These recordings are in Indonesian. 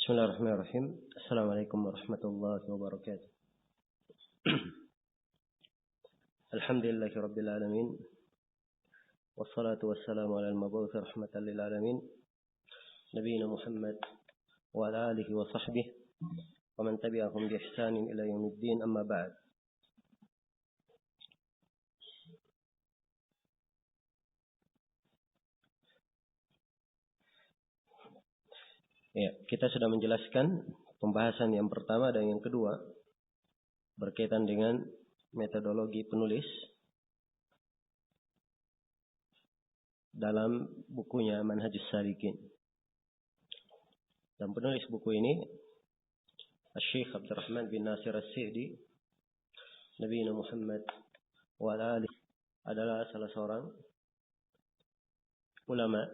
Bismillahirrahmanirrahim. Assalamualaikum warahmatullahi wabarakatuh. Alhamdulillahi rabbil alamin. Wassalatu wassalamu ala al-mab'uts rahmatan lil alamin. Nabiyina Muhammad wa ala alihi wa sahbihi wa man tabi'ahum bi ihsanin ila yaumiddin, amma ba'd. Ya, kita sudah menjelaskan pembahasan yang pertama dan yang kedua berkaitan dengan metodologi penulis dalam bukunya Manhajus Salikin. Dan penulis buku ini Syekh Abdurrahman bin Nasir As-Sa'di, Nabi Muhammad wa ala alihi, adalah salah seorang ulama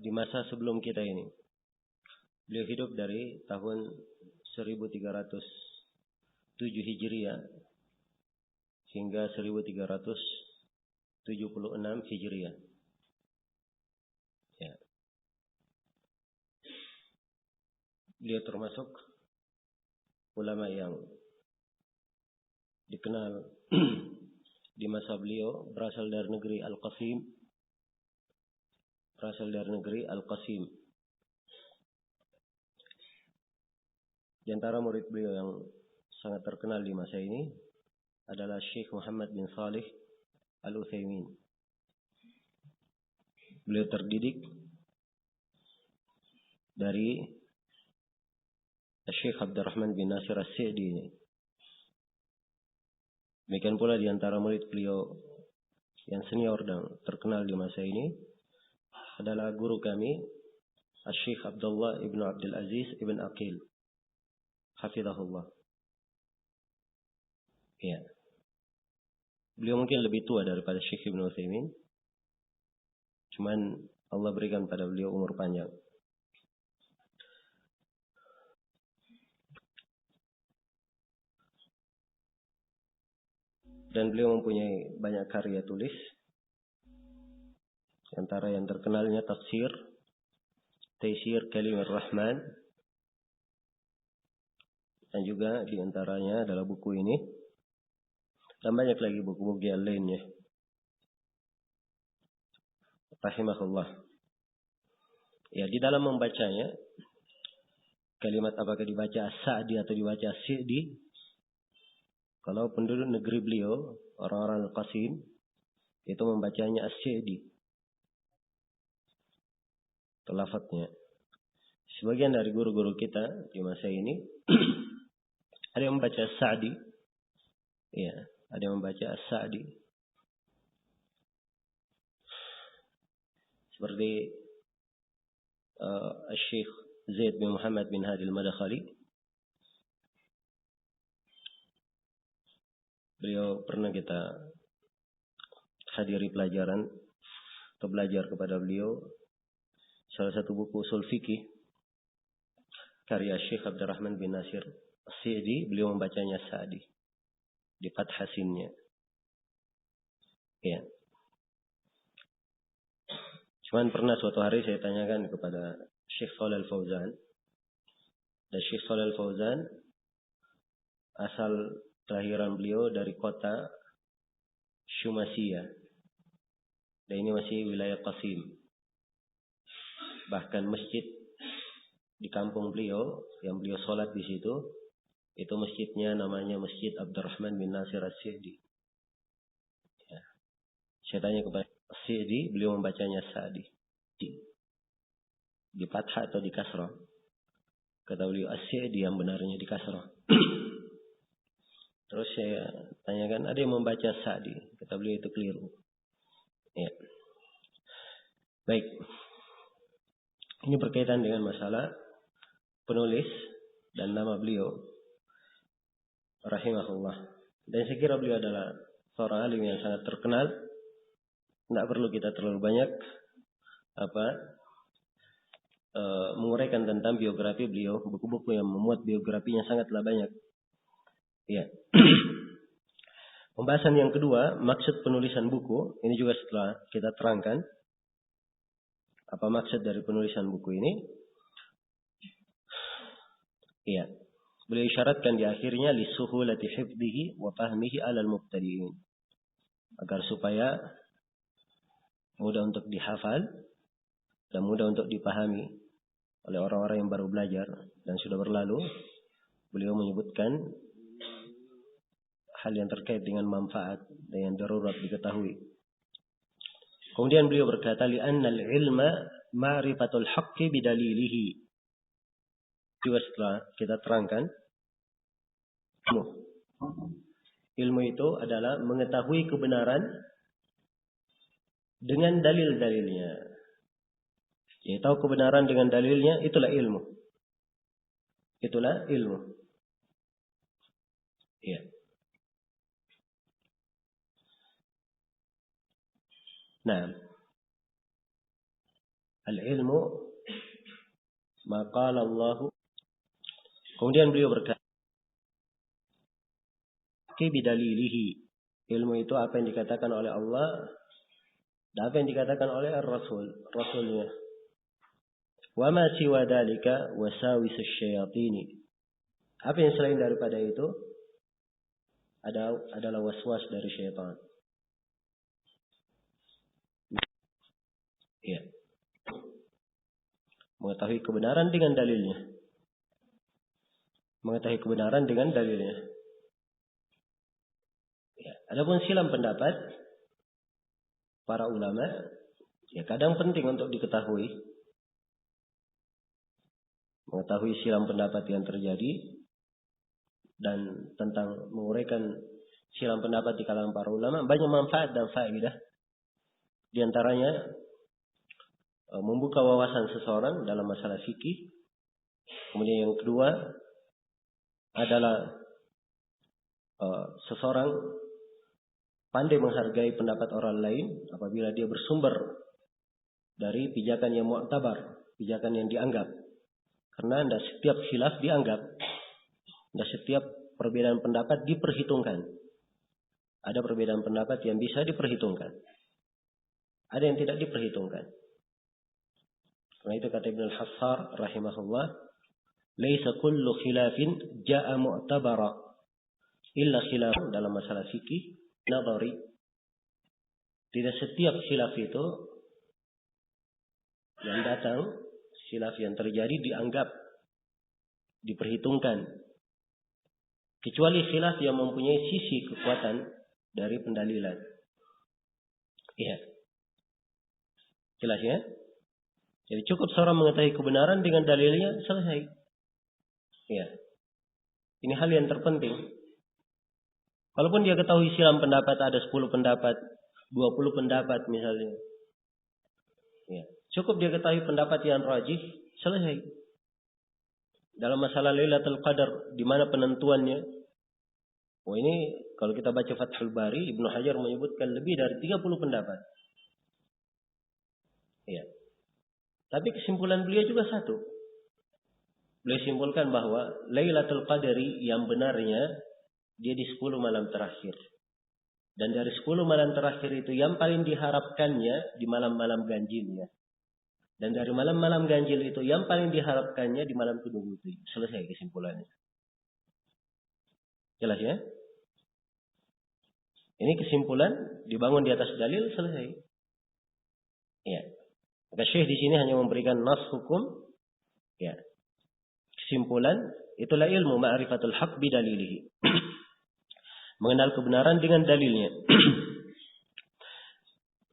di masa sebelum kita ini. Beliau hidup dari tahun 1307 Hijriah hingga 1376 Hijriah. Ya. Beliau termasuk ulama yang dikenal di masa beliau, berasal dari negeri Al-Qasim. Di antara murid beliau yang sangat terkenal di masa ini adalah Syekh Muhammad bin Salih Al-Utsaimin. Beliau terdidik dari Syekh Abdurrahman bin Nasir As-Sa'di ini. Demikian pula di antara murid beliau yang senior dan terkenal di masa ini adalah guru kami, Syekh Abdullah ibn Abdul Aziz ibn Aqil, hafizahullah. Ya. Beliau mungkin lebih tua daripada Syekh Ibn Utsaimin, cuman Allah berikan pada beliau umur panjang. Dan beliau mempunyai banyak karya tulis. Antara yang terkenalnya tafsir Taisir Kalimur Rahman, dan juga di antaranya adalah buku ini, dan banyak lagi buku-buku yang lainnya. Rahimahullah. Ya, di dalam membacanya, kalimat apakah dibaca As-Sa'di atau dibaca As-Sa'di, kalau penduduk negeri beliau, orang-orang Al-Qasim, itu membacanya As-Sa'di. Lafadznya. Sebagian dari guru-guru kita di masa ini ada yang membaca As-Sa'di. Ya, ada yang membaca As-Sa'di. Seperti Syekh Zaid bin Muhammad bin Hadi Al-Madakhali. Beliau pernah kita hadiri pelajaran atau belajar kepada beliau salah satu buku usul fikih karya Syekh Abdurrahman bin Nasir As-Sa'di. Beliau membacanya Sa'di di fathah sinnya. Ya. Cuman pernah suatu hari saya tanyakan kepada Syekh Shalih Al-Fauzan. Dan Syekh Shalih Al-Fauzan asal kelahiran beliau dari kota Syumasiyah. Dan ini masih wilayah Qasim. Bahkan masjid di kampung beliau yang beliau sholat di situ, itu masjidnya namanya Masjid Abdurrahman bin Nasir As-Sa'di. Ya. Saya tanya kepada As-Sa'di, beliau membacanya Sa'di. Di fathah atau di kasrah? Kata beliau As-Sa'di yang benarnya di kasrah. Terus saya tanyakan, ada yang membaca Sa'di? Kata beliau itu keliru. Ya. Baik. Ini berkaitan dengan masalah penulis dan nama beliau, rahimahullah. Dan saya kira beliau adalah seorang alim yang sangat terkenal. Tidak perlu kita terlalu banyak menguraikan tentang biografi beliau. Buku-buku yang memuat biografinya sangatlah banyak. Ya. Pembahasan yang kedua, maksud penulisan buku. Ini juga setelah kita terangkan apa maksud dari penulisan buku ini. Iya. Beliau isyaratkan di akhirnya lisuhulati hifdhihi wa fahmihi 'alal mubtadi'in. Agar supaya mudah untuk dihafal dan mudah untuk dipahami oleh orang-orang yang baru belajar dan sudah berlalu. Beliau menyebutkan hal yang terkait dengan manfaat dan yang darurat diketahui. Kemudian beliau berkata, li'anna al-ilma ma'rifatul haqqi bidalilihi. Juga setelah kita terangkan, ilmu itu adalah mengetahui kebenaran dengan dalil-dalilnya. Ya, tahu kebenaran dengan dalilnya, itulah ilmu. Itulah ilmu. Ya. Nah, al-ilmu maqala Allah. Kemudian beliau berkata, bidalilihi. Ilmu itu apa yang dikatakan oleh Allah dan apa yang dikatakan oleh Rasulnya. Wa ma siwa dalika wasawisus syayatini. Apa yang selain daripada itu adalah waswas dari syaitan. Ya. Mengetahui kebenaran dengan dalilnya. Mengetahui kebenaran dengan dalilnya. Ya. Adapun silam pendapat para ulama, ya kadang penting untuk diketahui. Mengetahui silam pendapat yang terjadi dan tentang menguraikan silam pendapat di kalangan para ulama banyak manfaat dan faedah. Di antaranya membuka wawasan seseorang dalam masalah fikih. Kemudian yang kedua adalah seseorang pandai menghargai pendapat orang lain apabila dia bersumber dari pijakan yang mu'tabar, pijakan yang dianggap. Karena tidak setiap khilaf dianggap, tidak setiap perbedaan pendapat diperhitungkan. Ada perbedaan pendapat yang bisa diperhitungkan, ada yang tidak diperhitungkan. Karena itu kata Ibn al-Hassar rahimahullah, laisa kullu khilafin ja'a mu'tabara illa khilaf dalam masalah fikih nadhari. Tidak setiap khilaf itu yang datang, khilaf yang terjadi dianggap, diperhitungkan. Kecuali khilaf yang mempunyai sisi kekuatan dari pendalilan. Iya. Jelas ya? Jadi cukup seorang mengetahui kebenaran dengan dalilnya, selesai. Iya. Ini hal yang terpenting. Walaupun dia ketahui silam pendapat, ada 10 pendapat, 20 pendapat misalnya. Ya. Cukup dia ketahui pendapat yang rajih, selesai. Dalam masalah Lailatul Qadar, di mana penentuannya? Oh ini, kalau kita baca Fathul Bari, Ibnu Hajar menyebutkan lebih dari 30 pendapat. Ya. Tapi kesimpulan beliau juga satu. Beliau simpulkan bahwa Lailatul Qadari yang benarnya, dia di 10 malam terakhir. Dan dari 10 malam terakhir itu yang paling diharapkannya di malam-malam ganjilnya. Dan dari malam-malam ganjil itu yang paling diharapkannya di malam ke-27. Selesai kesimpulannya. Jelas ya? Ini kesimpulan dibangun di atas dalil, selesai. Ya. Maka Syekh di sini hanya memberikan nas hukum. Ya. Kesimpulan itulah ilmu ma'rifatul haq bidalilihi. Mengenal kebenaran dengan dalilnya.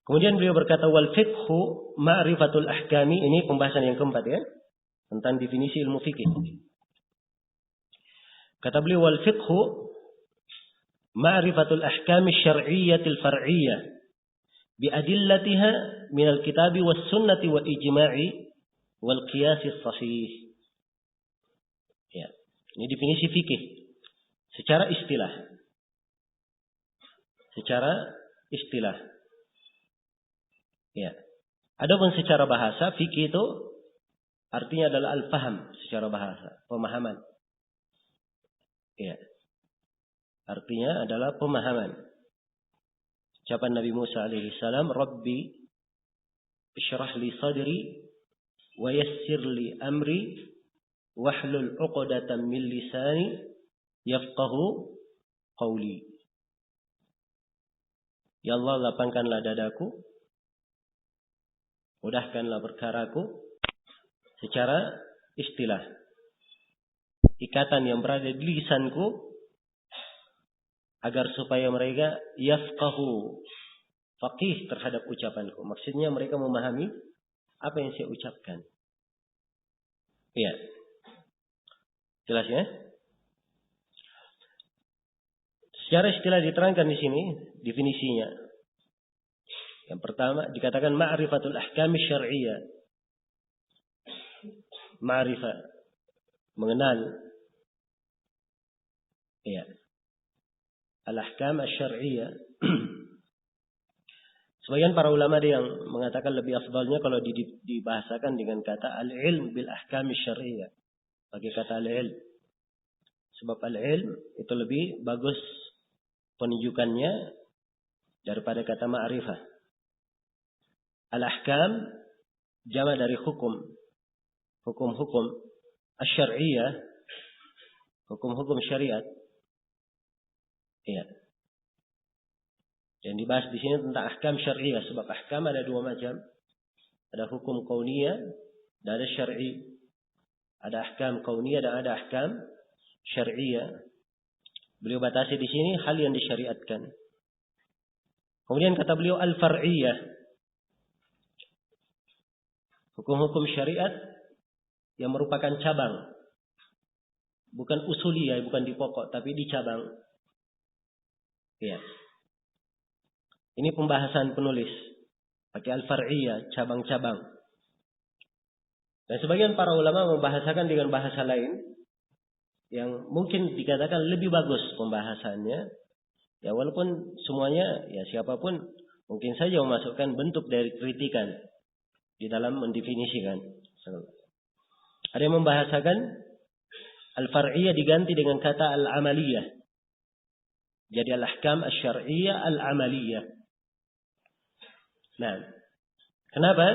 Kemudian beliau berkata wal fiqhu ma'rifatul ahkami, ini pembahasan yang keempat ya, tentang definisi ilmu fikih. Kata beliau wal fiqhu ma'rifatul ahkami syar'iyyatil far'iyyah bi adillatiha minal kitabi was sunnati wal ijma'i wal qiyasis sahih. Ya, ini definisi fikih secara istilah. Secara istilah. Ya. Adapun secara bahasa, fikih itu artinya adalah al-faham secara bahasa, pemahaman. Ya. Artinya adalah pemahaman. Ucapan Nabi Musa alaihi salam, "Rabbi ishrah li sadri wa yassir li amri wahlul 'uqdatam min lisani yafqahu qawli. Ya Allah, lapangkanlah dadaku, mudahkanlah perkaraku secara istilah. Ikatan yang berada di lisanku agar supaya mereka yafqahu, faqih terhadap ucapanku. Maksudnya mereka memahami apa yang saya ucapkan. Iya. Jelas ya? Secara istilah diterangkan di sini definisinya. Yang pertama dikatakan ma'rifatul ahkam syar'iyyah. Ma'rifah, mengenal. Iya. Al-ahkam asy-syar'iyyah. Sebagian para ulama ada yang mengatakan lebih afdalnya kalau dibahasakan dengan kata al-ilm bil ahkam asy-syar'iyyah. Pakai kata al-ilm. Sebab al-ilm itu lebih bagus penunjukannya daripada kata ma'rifah. Al-ahkam jama' dari hukum. Hukum-hukum asy-syar'iyyah, hukum-hukum syariat. Iya. Yang dibahas di sini tentang ahkam syar'iyyah, sebab ahkam ada dua macam. Ada hukum kauniyah dan ada syar'i. Ada ahkam kauniyah dan ada ahkam syar'iyyah. Beliau batasi di sini hal yang disyariatkan. Kemudian kata beliau al-far'iyyah. Hukum-hukum syariat yang merupakan cabang. Bukan usuliyah, bukan di pokok, tapi di cabang. Ya. Ini pembahasan penulis. Pakai al-far'iyyah, cabang-cabang. Dan sebagian para ulama membahasakan dengan bahasa lain yang mungkin dikatakan lebih bagus pembahasannya. Ya walaupun semuanya, ya siapapun mungkin saja memasukkan bentuk dari kritikan di dalam mendefinisikan. Ada yang membahasakan al-far'iyyah diganti dengan kata al-amaliyah. Jadi al-ahkam asy-syar'iyyah al-amaliyah. Nah, kenapa?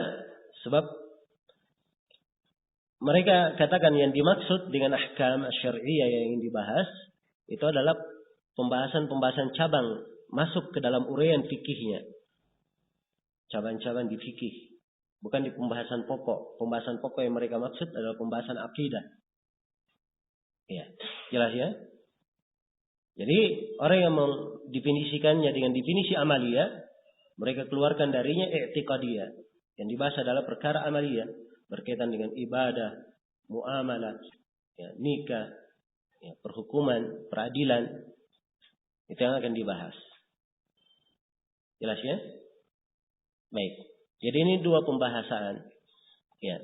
Sebab mereka katakan yang dimaksud dengan ahkam asy-syar'iyyah yang ingin dibahas itu adalah pembahasan-pembahasan cabang masuk ke dalam uraian fikihnya. Cabang-cabang di fikih. Bukan di pembahasan pokok. Pembahasan pokok yang mereka maksud adalah pembahasan akidah. Ya, jelas ya? Jadi orang yang mendefinisikannya dengan definisi amaliyah, mereka keluarkan darinya i'tiqadiyah. Yang dibahas adalah perkara amaliyah. Berkaitan dengan ibadah, muamalah, ya, nikah, ya, perhukuman, peradilan. Itu yang akan dibahas. Jelas ya? Baik. Jadi ini dua pembahasan. Ya.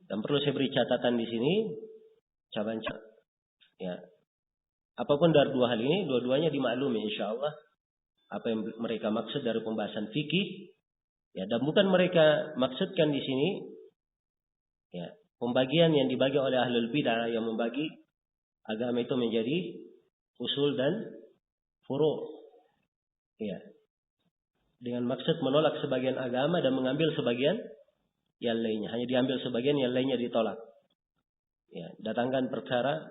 Dan perlu saya beri catatan di sini. Cabang-cabang. Ya. Apapun dari dua hal ini, dua-duanya dimaklumi insyaallah. Apa yang mereka maksud dari pembahasan fikih. Ya, dan bukan mereka maksudkan di sini ya, pembagian yang dibagi oleh ahlul bidah yang membagi agama itu menjadi usul dan furu'. Ya. Dengan maksud menolak sebagian agama dan mengambil sebagian yang lainnya. Hanya diambil sebagian, yang lainnya ditolak. Ya, datangkan perkara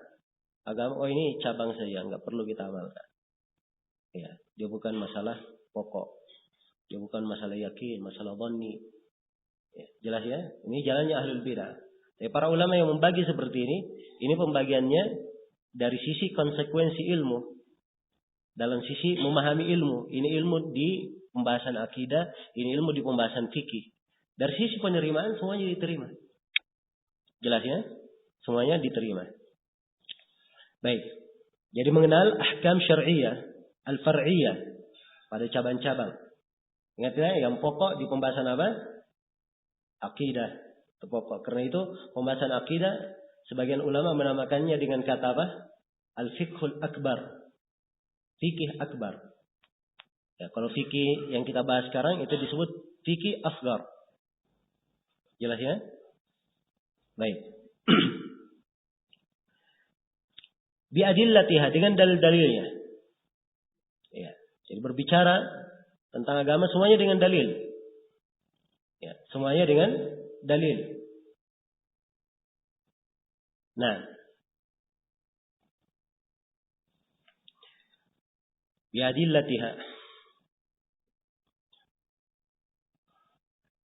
agama, oh ini cabang saja, enggak perlu kita amalkan. Ya, dia bukan masalah pokok. Dia bukan masalah yakin, masalah dhanni. Ya, jelas ya? Ini jalannya ahlul bidah. Para ulama yang membagi seperti ini pembagiannya dari sisi konsekuensi ilmu. Dalam sisi memahami ilmu. Ini ilmu di pembahasan akidah, ini ilmu di pembahasan fikih. Dari sisi penerimaan semuanya diterima. Jelas ya? Semuanya diterima. Baik. Jadi mengenal ahkam syar'iyyah, al-far'iyyah pada cabang-cabang. Ingat ya, yang pokok di pembahasan apa? Akidah. Itu pokok. Karena itu pembahasan akidah sebagian ulama menamakannya dengan kata apa? Al-fiqhul akbar. Fikih akbar. Ya, kalau fikih yang kita bahas sekarang itu disebut fikih asghar. Jelas ya? Baik. Biadillatiha, dengan dalil-dalilnya. Ya, jadi berbicara tentang agama semuanya dengan dalil. Ya, semuanya dengan dalil. Nah, biadillatiha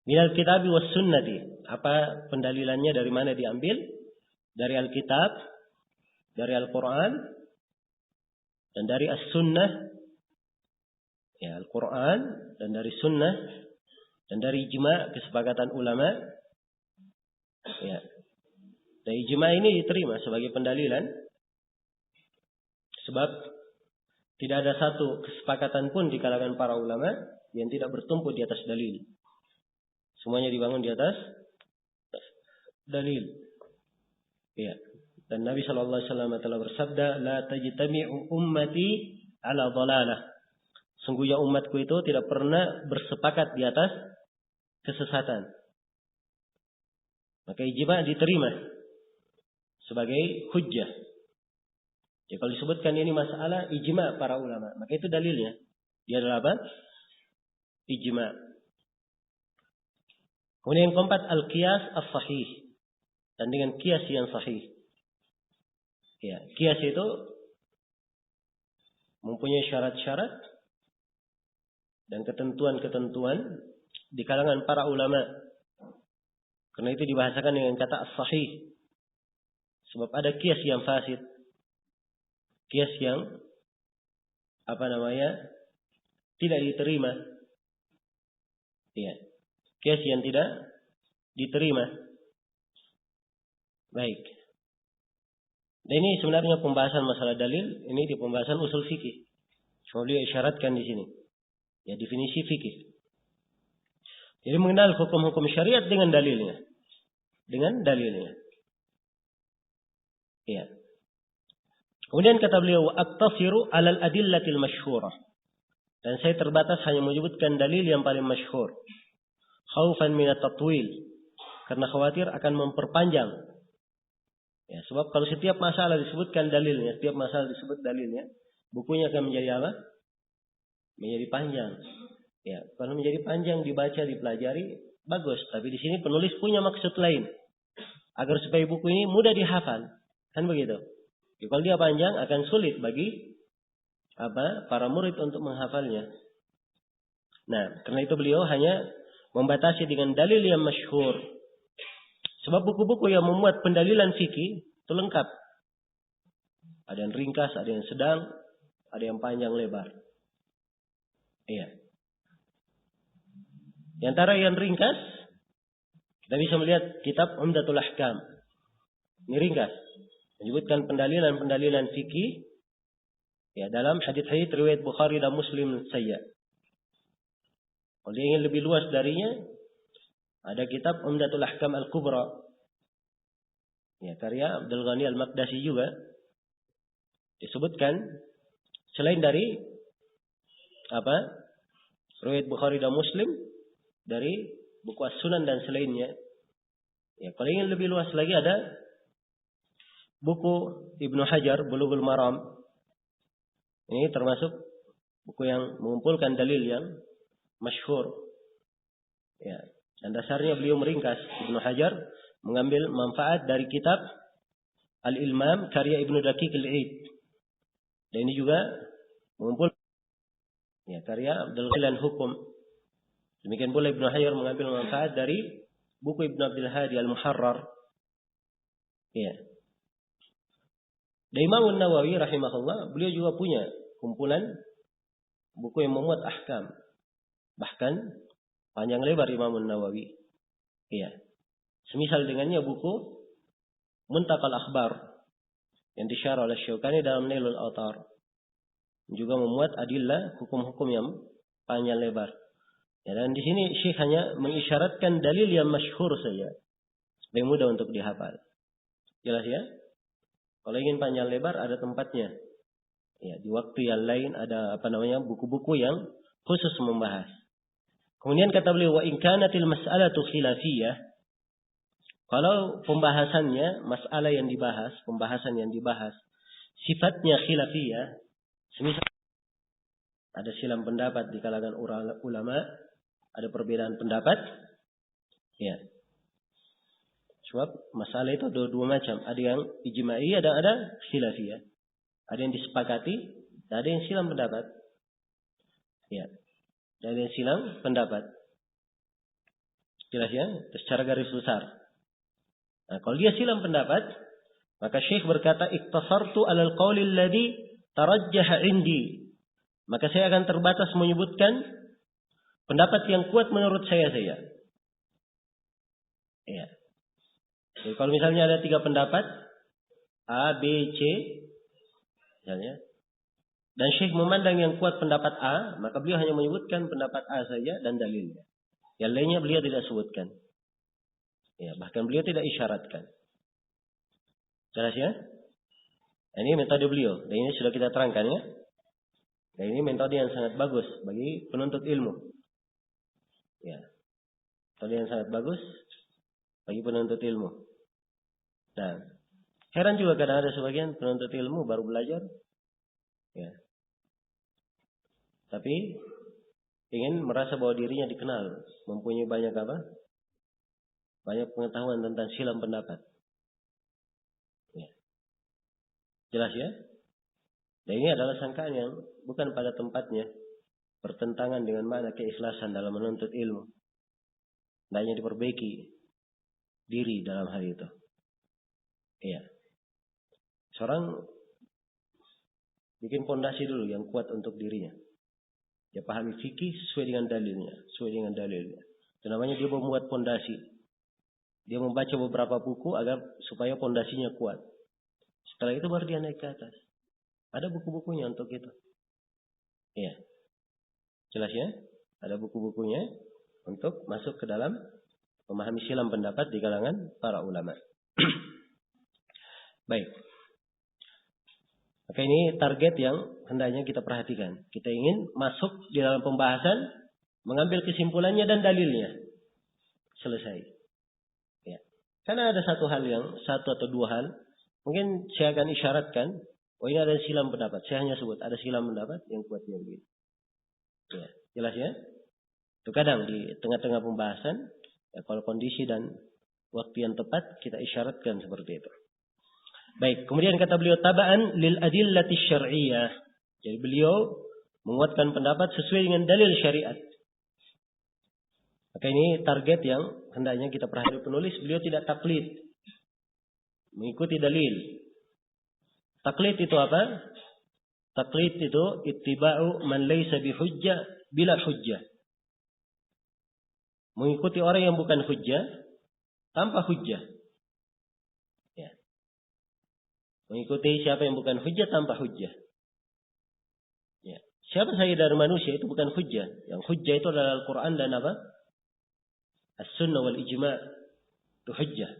minal kitabi was sunnati. Apa pendalilannya, dari mana diambil? Dari Alkitab, dari Al-Quran, dan dari As-Sunnah. Ya, Al-Quran dan dari Sunnah dan dari ijma', kesepakatan ulama. Ya. Dan ijma' ini diterima sebagai pendalilan sebab tidak ada satu kesepakatan pun di kalangan para ulama yang tidak bertumpu di atas dalil. Semuanya dibangun di atas dalil. Ya. Dan Nabi sallallahu alaihi wasallam telah bersabda, "La tajtami'u ummati 'ala dhalalah." Sungguhnya umatku itu tidak pernah bersepakat di atas kesesatan. Maka ijma' diterima sebagai hujjah. Ya, kalau disebutkan ini masalah ijma' para ulama, maka itu dalilnya. Dia adalah apa? Ijma'. Kemudian yang keempat, al-qiyas as-sahih. Dan dengan qiyas yang sahih. Ya, qiyas itu mempunyai syarat-syarat dan ketentuan-ketentuan di kalangan para ulama. Karena itu dibahasakan dengan kata as-sahih. Sebab ada qiyas yang fasid. Qiyas yang tidak diterima. Ya. Qiyas yang tidak diterima. Baik. Dan ini sebenarnya pembahasan masalah dalil, ini di pembahasan usul fikih. Cuma beliau isyaratkan di sini. Ya, definisi fikih. Jadi mengenal hukum-hukum syariat dengan dalilnya. Dengan dalilnya. Ya. Kemudian kata beliau, "Aqtasiru 'alal adillatil masyhurah." Dan saya terbatas hanya menyebutkan dalil yang paling masyhur. Khaufan min at-tatwil. Karena khawatir akan memperpanjang. Ya, sebab kalau setiap masalah disebutkan dalilnya, setiap masalah disebut dalilnya, bukunya akan menjadi apa? Menjadi panjang. Ya, kalau menjadi panjang dibaca, dipelajari, bagus. Tapi di sini penulis punya maksud lain. Agar supaya buku ini mudah dihafal. Kan begitu? Ya, kalau dia panjang akan sulit bagi para murid untuk menghafalnya. Nah, karena itu beliau hanya membatasi dengan dalil yang masyhur. Sebab buku-buku yang memuat pendalilan fikih itu lengkap. Ada yang ringkas, ada yang sedang, ada yang panjang lebar. Iya. Di antara yang ringkas, kita bisa melihat kitab Umdatul Ahkam. Ini ringkas. Menyebutkan pendalilan-pendalilan fikih ya dalam hadits-hadits riwayat Bukhari dan Muslim saja. Kalau dia ingin lebih luas darinya, ada kitab Umdatul Ahkam Al-Kubra. Ya, karya Abdul Ghani Al-Maqdisi juga. Disebutkan selain dari riwayat Bukhari dan Muslim, dari buku As-Sunan dan selainnya. Ya, kalau ingin lebih luas lagi ada buku Ibnu Hajar Bulughul Maram. Ini termasuk buku yang mengumpulkan dalil yang masyhur. Ya, dan dasarnya beliau meringkas. Ibnu Hajar mengambil manfaat dari kitab Al-Ilmam karya Ibnu Daqiq Al-Eid. Dan ini juga mengumpul karya Abdul Ghani Hukum. Demikian pula Ibnu Hajar mengambil manfaat dari buku Ibnu Abdul Hadi Al-Muharrar. Ya. Dan Imam Nawawi rahimahullah, beliau juga punya kumpulan buku yang memuat ahkam. Bahkan panjang lebar Imam Nawawi. Iya. Semisal dengannya buku Muntaqal Akhbar yang disyarah oleh Syaukani dalam Nailul Awtar. Juga memuat adillah hukum-hukum yang panjang lebar. Ya, dan di sini Syekh hanya mengisyaratkan dalil yang masyhur saja. Supaya mudah untuk dihafal. Jelas ya? Kalau ingin panjang lebar ada tempatnya. Ya, di waktu yang lain ada buku-buku yang khusus membahas. Kemudian kata beliau, wa in kanatil mas'alatu khilafiyah. Kalau pembahasan yang dibahas, sifatnya khilafiyah, semisal ada silang pendapat di kalangan ulama, ada perbedaan pendapat, ya. Sebab masalah itu ada dua macam. Ada yang ijma'i, ada khilafiyah. Ada yang disepakati, ada yang silang pendapat. Ya. Ada yang silang pendapat. Jelas ya? Secara garis besar. Nah, kalau dia silang pendapat, maka Syekh berkata, "Iktasartu 'alal qawli alladhi tarajjaha 'indi." Maka saya akan terbatas menyebutkan pendapat yang kuat menurut saya. Ya. Jadi kalau misalnya ada 3 pendapat, A, B, C, misalnya, dan Syekh memandang yang kuat pendapat A, maka beliau hanya menyebutkan pendapat A saja dan dalilnya. Yang lainnya beliau tidak sebutkan. Ya, bahkan beliau tidak isyaratkan. Jelas ya? Ini metode beliau. Dan ini sudah kita terangkan ya. Dan ini metode yang sangat bagus bagi penuntut ilmu. Ya. Metode yang sangat bagus bagi penuntut ilmu. Dan heran juga kadang ada sebagian penuntut ilmu baru belajar. Ya. Tapi ingin merasa bahwa dirinya dikenal, mempunyai banyak apa? Banyak pengetahuan tentang silang pendapat. Ya. Jelas ya? Dan ini adalah sangkaan yang bukan pada tempatnya, bertentangan dengan makna keikhlasan dalam menuntut ilmu. Hendaknya diperbaiki diri dalam hal itu. Iya. Seorang bikin pondasi dulu yang kuat untuk dirinya. Dia pahami fikih sesuai dengan dalilnya, Itu namanya dia membuat pondasi. Dia membaca beberapa buku agar supaya pondasinya kuat. Setelah itu baru dia naik ke atas. Ada buku-bukunya untuk itu. Iya. Jelas ya? Ada buku-bukunya untuk masuk ke dalam memahami silang pendapat di kalangan para ulama. Baik. Maka ini target yang hendaknya kita perhatikan. Kita ingin masuk di dalam pembahasan, mengambil kesimpulannya dan dalilnya. Selesai. Ya. Karena ada satu atau dua hal, mungkin saya akan isyaratkan, oh ini ada silang pendapat. Saya hanya sebut ada silang pendapat yang kuat yang begini. Ya. Jelas ya? Itu kadang di tengah-tengah pembahasan, ya, kalau kondisi dan waktu yang tepat, kita isyaratkan seperti itu. Baik, kemudian kata beliau taba'an lil adillati syar'iyyah. Jadi beliau menguatkan pendapat sesuai dengan dalil syariat. Maka ini target yang hendaknya kita perhatikan. Penulis beliau tidak taklid, mengikuti dalil. Taklid itu apa? Taklid itu ittiba'u man laysa bihujjah bila hujjah. Mengikuti orang yang bukan hujjah tanpa hujjah. Mengikuti siapa yang bukan hujjah tanpa hujjah. Ya. Siapa saja dari manusia itu bukan hujjah. Yang hujjah itu adalah Al-Quran dan apa? As-sunnah wal ijma' itu hujjah.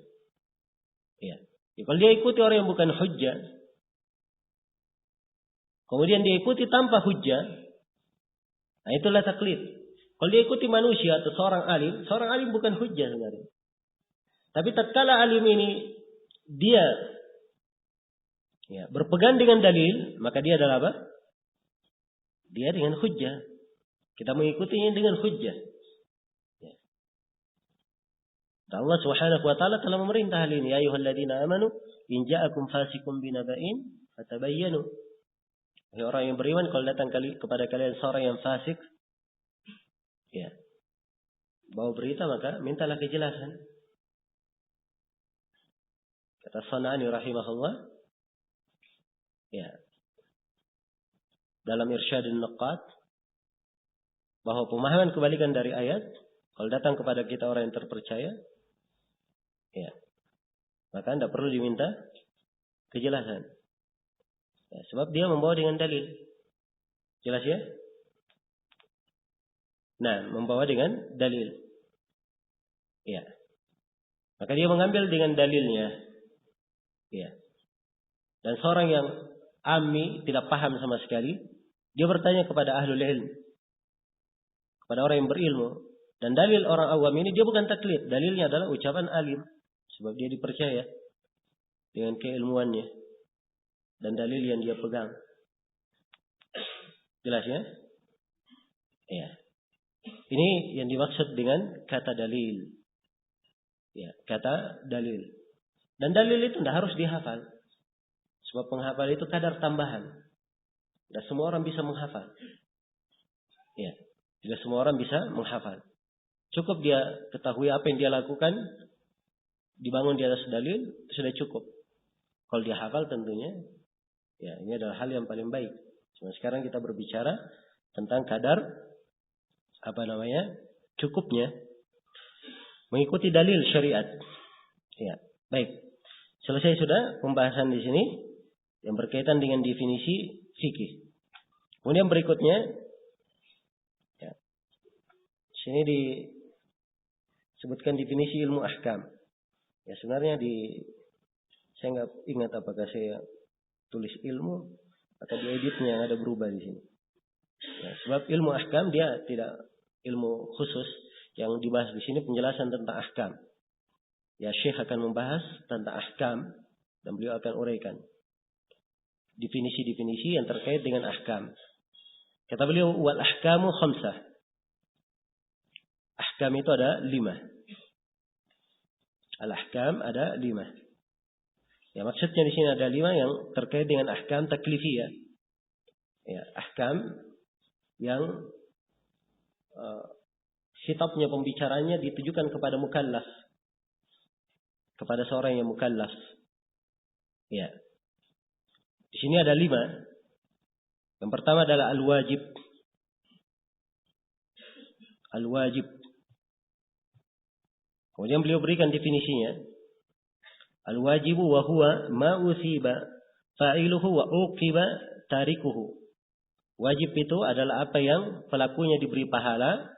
Ya. Ya, kalau dia ikuti orang yang bukan hujjah, kemudian dia ikuti tanpa hujjah, nah itulah taklid. Kalau dia ikuti manusia atau seorang alim bukan hujjah sebenarnya. Tapi tatkala alim ini dia berpegang dengan dalil, maka dia adalah apa? Dia dengan hujjah. Kita mengikutinya dengan hujjah. Ya. Allah Subhanahu wa taala telah memerintah hal ini, ya ayyuhalladzina amanu in ja'akum fasiqun binaba'in fatabayyanu. Wahai orang yang beriman, kalau datang kepada kalian seorang yang fasik, ya, bawa berita, maka mintalah kejelasan. Kata Sana'ani rahimahullah, ya, dalam Irsyadun Nuqat, bahwa pemahaman kebalikan dari ayat, kalau datang kepada kita orang yang terpercaya, ya, maka tidak perlu diminta kejelasan. Ya, sebab dia membawa dengan dalil. Jelas ya? Nah, membawa dengan dalil. Ya. Maka dia mengambil dengan dalilnya. Ya. Dan seorang yang ammi, tidak paham sama sekali, dia bertanya kepada ahlul ilm, kepada orang yang berilmu. Dan dalil orang awam ini dia bukan taklid, dalilnya adalah ucapan alim, sebab dia dipercaya dengan keilmuannya dan dalil yang dia pegang. Jelas ya? Ya. Ini yang dimaksud dengan kata dalil. Ya, kata dalil. Dan dalil itu tidak harus dihafal. Sebab penghafal itu kadar tambahan. Tidak semua orang bisa menghafal. Ya, tidak semua orang bisa menghafal. Cukup dia ketahui apa yang dia lakukan, dibangun di atas dalil, itu sudah cukup. Kalau dia hafal tentunya, ya ini adalah hal yang paling baik. Cuma sekarang kita berbicara tentang kadar, cukupnya mengikuti dalil syariat. Ya, baik. Selesai sudah pembahasan di sini yang berkaitan dengan definisi fikih. Kemudian berikutnya, ya, sini disebutkan definisi ilmu ahkam. Ya sebenarnya saya nggak ingat apakah saya tulis ilmu atau di editnya yang ada berubah di sini. Ya, sebab ilmu ahkam dia tidak ilmu khusus yang dibahas di sini penjelasan tentang ahkam. Ya Syekh akan membahas tentang ahkam dan beliau akan uraikan definisi-definisi yang terkait dengan ahkam. Kata beliau wal ahkamu khamsah. Ahkam itu ada 5. Al-ahkam ada 5. Ya maksudnya di sini ada 5 yang terkait dengan ahkam taklifiyah. Ya, ahkam yang khitabnya pembicaranya ditujukan kepada mukallaf. Kepada seorang yang mukallaf. Ya. Di sini ada 5. Yang pertama adalah al-wajib. Al-wajib. Kemudian beliau berikan definisinya. Al-wajibu wa huwa ma usiba fa'iluhu wa uqiba tarikuhu. Wajib itu adalah apa yang pelakunya diberi pahala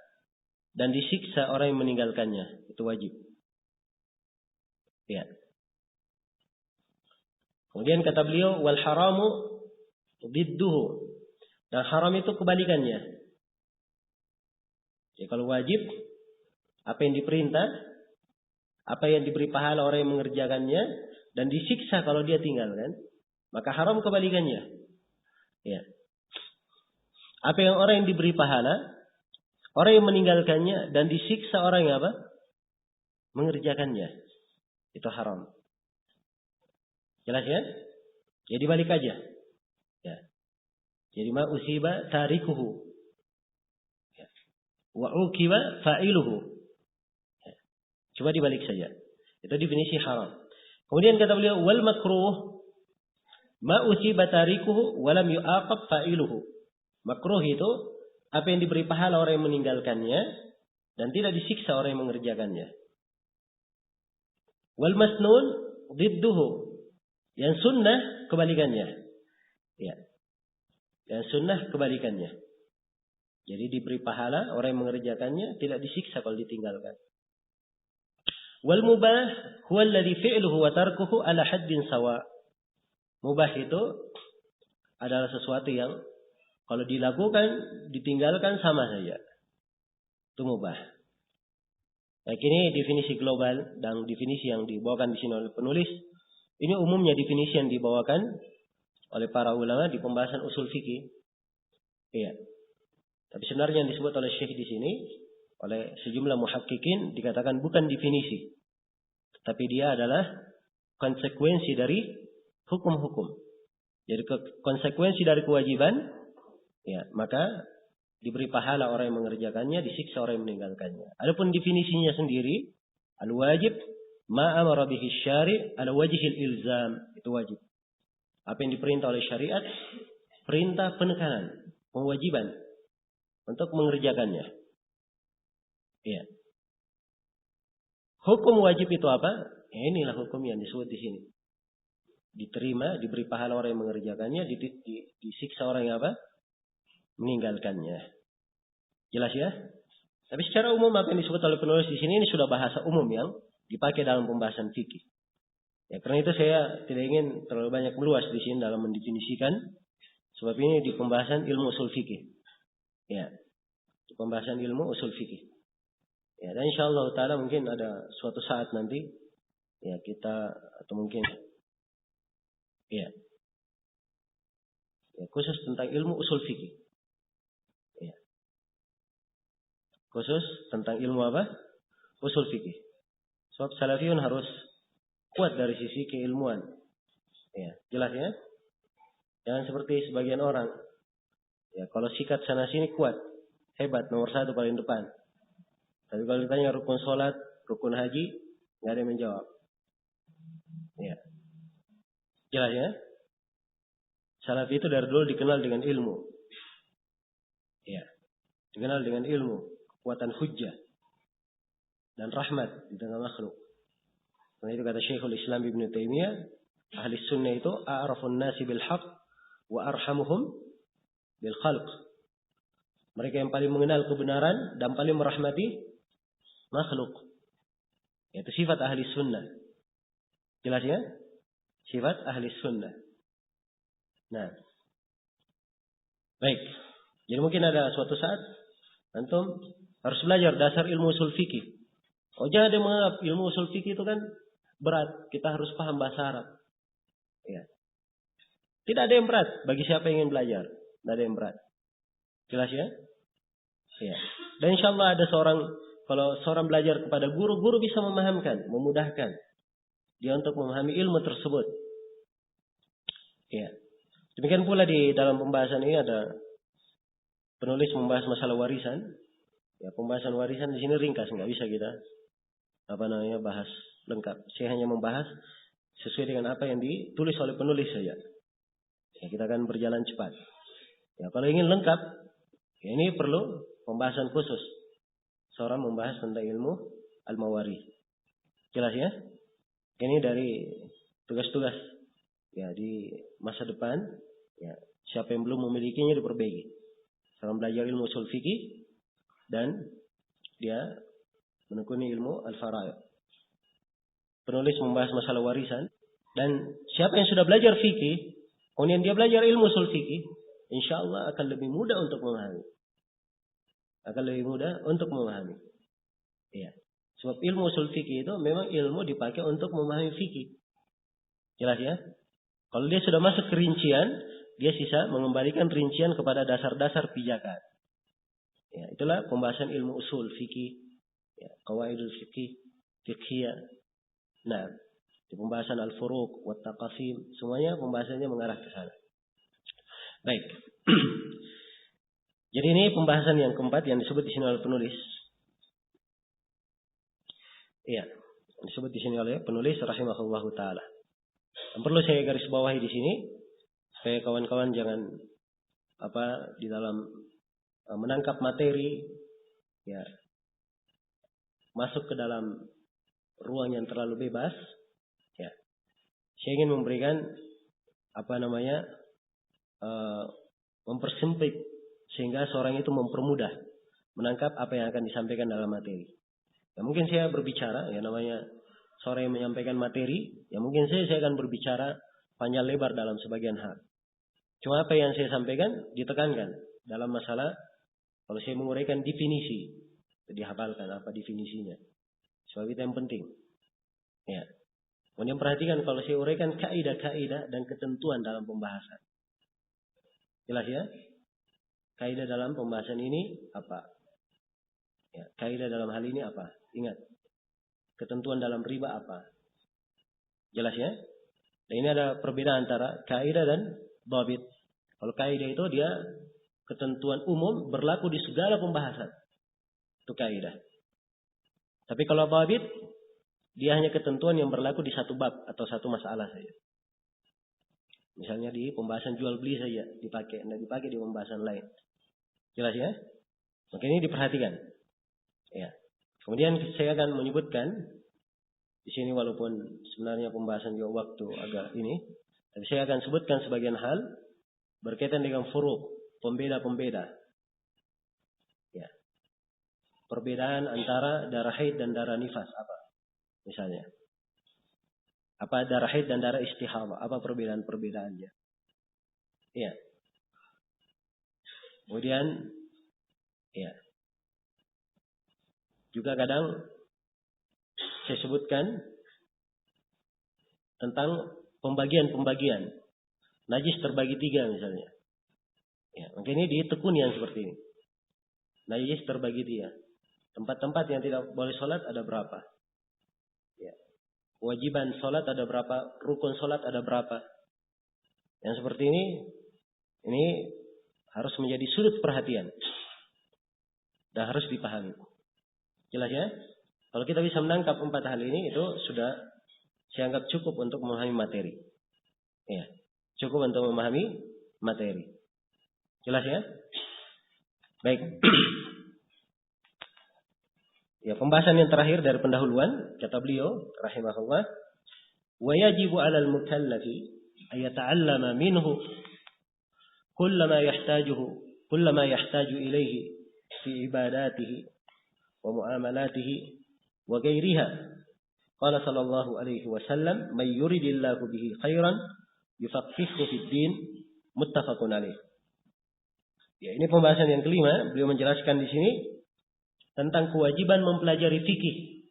dan disiksa orang yang meninggalkannya. Itu wajib. Ya. Kemudian kata beliau wal haramu didduhu. Dan haram itu kebalikannya. Ya, kalau wajib apa yang diperintah, apa yang diberi pahala orang yang mengerjakannya dan disiksa kalau dia tinggalkan, maka haram kebalikannya. Ya. Apa yang orang yang diberi pahala, orang yang meninggalkannya dan disiksa orang yang mengerjakannya, itu haram. Jelas ya? Jadi balik aja. Ya. Jadi ma usiba tarikuhu. Ya. Wa uqiba fa'iluhu. Coba dibalik saja. Itu definisi haram. Kemudian kata beliau wal makruh ma usiba tarikuhu wa lam yu'aqab fa'iluhu. Makruh itu apa yang diberi pahala orang yang meninggalkannya dan tidak disiksa orang yang mengerjakannya. Wal masnun didduhu. Yang sunnah kebalikannya. Ya. Yang sunnah kebalikannya. Jadi diberi pahala orang yang mengerjakannya tidak disiksa kalau ditinggalkan. Wal mubah huwa alladhi fi'luhu wa tarkuhu ala haddin sawa. Mubah itu adalah sesuatu yang kalau dilakukan, ditinggalkan sama saja. Itu mubah. Nah, ini definisi global dan definisi yang dibawakan di sini oleh penulis. Ini umumnya definisi yang dibawakan oleh para ulama di pembahasan usul fikih. Iya. Tapi sebenarnya yang disebut oleh Syekh di sini oleh sejumlah muhakkikin dikatakan bukan definisi. Tapi dia adalah konsekuensi dari hukum-hukum. Jadi konsekuensi dari kewajiban, ya, maka diberi pahala orang yang mengerjakannya, disiksa orang yang meninggalkannya. Adapun definisinya sendiri, al-wajib ma amara bihi syari' ala wajhil ilzam, itu wajib. Apa yang diperintah oleh syariat, perintah penekanan, kewajiban untuk mengerjakannya. Ya. Hukum wajib itu apa? Ya, inilah hukum yang disebut di sini. Diterima, diberi pahala orang yang mengerjakannya, disiksa orang yang meninggalkannya. Jelas ya? Tapi secara umum apa yang disebut oleh penulis di sini ini sudah bahasa umum yang dipakai dalam pembahasan fikih. Ya, karena itu saya tidak ingin terlalu banyak meluas di sini dalam mendefinisikan, sebab ini di pembahasan ilmu usul fikih. Ya, di pembahasan ilmu usul fikih. Ya, dan insyaallah taala mungkin ada suatu saat nanti ya kita atau mungkin ya khusus tentang ilmu usul fikih. Ya. Khusus tentang ilmu apa? Usul fikih. Sebab salafiyun harus kuat dari sisi keilmuan. Ya, jelas ya? Jangan seperti sebagian orang. Ya, kalau sikat sana sini kuat, hebat, nomor 1 paling depan. Tapi kalau ditanya rukun sholat, rukun haji, nggak ada yang menjawab. Ya, jelas ya? Salafi itu dari dulu dikenal dengan ilmu. Ya, dikenal dengan ilmu, kekuatan hujjah dan rahmat di tengah makhluk. Karena itu kata Syekhul Islam Ibnu Taimiyah, ahli sunnah itu a'rafun nasi bil haqq wa arhamuhum bil khalq. Mereka yang paling mengenal kebenaran dan paling merahmati makhluk. Itu sifat ahli sunnah. Jelas ya? Sifat ahli sunnah. Nah, baik. Jadi mungkin ada suatu saat antum harus belajar dasar ilmu usul fikih. Oh, jangan ada menganggap ilmu usul fikih itu kan berat. Kita harus paham bahasa Arab. Ya. Tidak ada yang berat bagi siapa yang ingin belajar. Tidak ada yang berat. Jelas ya? Ya. Dan insya Allah ada kalau seorang belajar kepada guru, guru bisa memahamkan, memudahkan dia untuk memahami ilmu tersebut. Ya. Demikian pula di dalam pembahasan ini ada penulis membahas masalah warisan. Ya, pembahasan warisan di sini ringkas, nggak bisa kita bahas lengkap. Saya hanya membahas sesuai dengan apa yang ditulis oleh penulis saja. Ya, kita akan berjalan cepat. Ya, kalau ingin lengkap, ya ini perlu pembahasan khusus. Seorang membahas tentang ilmu al-mawarith. Jelas ya? Ini dari tugas-tugas ya di masa depan. Ya, siapa yang belum memilikinya diperbaiki. Seorang belajar ilmu usul fikih dan dia menekuni ilmu al-fara'id. Penulis membahas masalah warisan dan siapa yang sudah belajar fikih, kemudian dia belajar ilmu usul fikih, insya Allah akan lebih mudah untuk memahami. Ya. Sebab ilmu usul fikih itu memang ilmu dipakai untuk memahami fikih. Jelas ya? Kalau dia sudah masuk ke rincian, dia sisa mengembalikan rincian kepada dasar-dasar pijakan. Ya, itulah pembahasan ilmu usul fikih, ya, qawaidul fiqhiyah. Nah, di pembahasan al-furuq wa taqasim, semuanya pembahasannya mengarah ke sana. Baik. Jadi ini pembahasan yang keempat yang disebut di sini oleh penulis. Iya, disebut di sini oleh penulis rahimahullahu taala. Dan perlu saya garis bawahi di sini supaya kawan-kawan jangan di dalam menangkap materi ya masuk ke dalam ruang yang terlalu bebas ya. Saya ingin memberikan mempersempit sehingga seorang itu mempermudah menangkap apa yang akan disampaikan dalam materi. Ya mungkin saya berbicara ya namanya seorang yang menyampaikan materi, ya mungkin saya akan berbicara panjang lebar dalam sebagian hal. Cuma apa yang saya sampaikan ditekankan dalam masalah kalau saya menguraikan definisi, dihafalkan apa definisinya. Sebab itu yang penting. Ya. Kemudian perhatikan kalau saya uraikan kaidah-kaidah dan ketentuan dalam pembahasan. Jelas ya? Kaidah dalam pembahasan ini apa? Ya, kaidah dalam hal ini apa? Ingat. Ketentuan dalam riba apa? Jelas ya? Dan ini ada perbedaan antara kaidah dan dhabit. Kalau kaidah itu dia ketentuan umum berlaku di segala pembahasan. Itu kaidah. Tapi kalau dhabit dia hanya ketentuan yang berlaku di satu bab atau satu masalah saja. Misalnya di pembahasan jual beli saja dipakai, tidak dipakai di pembahasan lain. Jelas ya? Maka ini diperhatikan. Ya. Kemudian saya akan menyebutkan di sini walaupun sebenarnya pembahasan juga waktu agak ini, tapi saya akan sebutkan sebagian hal berkaitan dengan furuq, pembeda-pembeda. Ya. Perbedaan antara darah haid dan darah nifas apa? Misalnya. Apa darah haid dan darah istihadah? Apa perbedaan-perbedaannya? Ya. Kemudian ya. Juga kadang saya sebutkan tentang pembagian-pembagian. Najis terbagi 3 misalnya. Ya, mungkin ini ditekuni yang seperti ini. Najis terbagi 3. Tempat-tempat yang tidak boleh sholat ada berapa? kewajiban sholat ada berapa, rukun sholat ada berapa. Yang seperti ini harus menjadi sudut perhatian dan harus dipahami. Jelas ya? Kalau kita bisa menangkap 4 hal ini, itu sudah saya anggap cukup untuk memahami materi. Ya, cukup untuk memahami materi. Jelas ya? Baik. Ya, pembahasan yang terakhir dari pendahuluan, kata beliau rahimahullah, wa yajibu 'alal mukallafi ay yata'allama minhu kullama yahtaju ilaihi fi ibadatihi wa muamalatihi wa ghairiha. Qala sallallahu alaihi wasallam, "May yuridillahu bihi khairan yufaqqihhu fid din." Muttafaqun alaih. Ya, ini pembahasan yang kelima. Beliau menjelaskan di sini tentang kewajiban mempelajari fikih.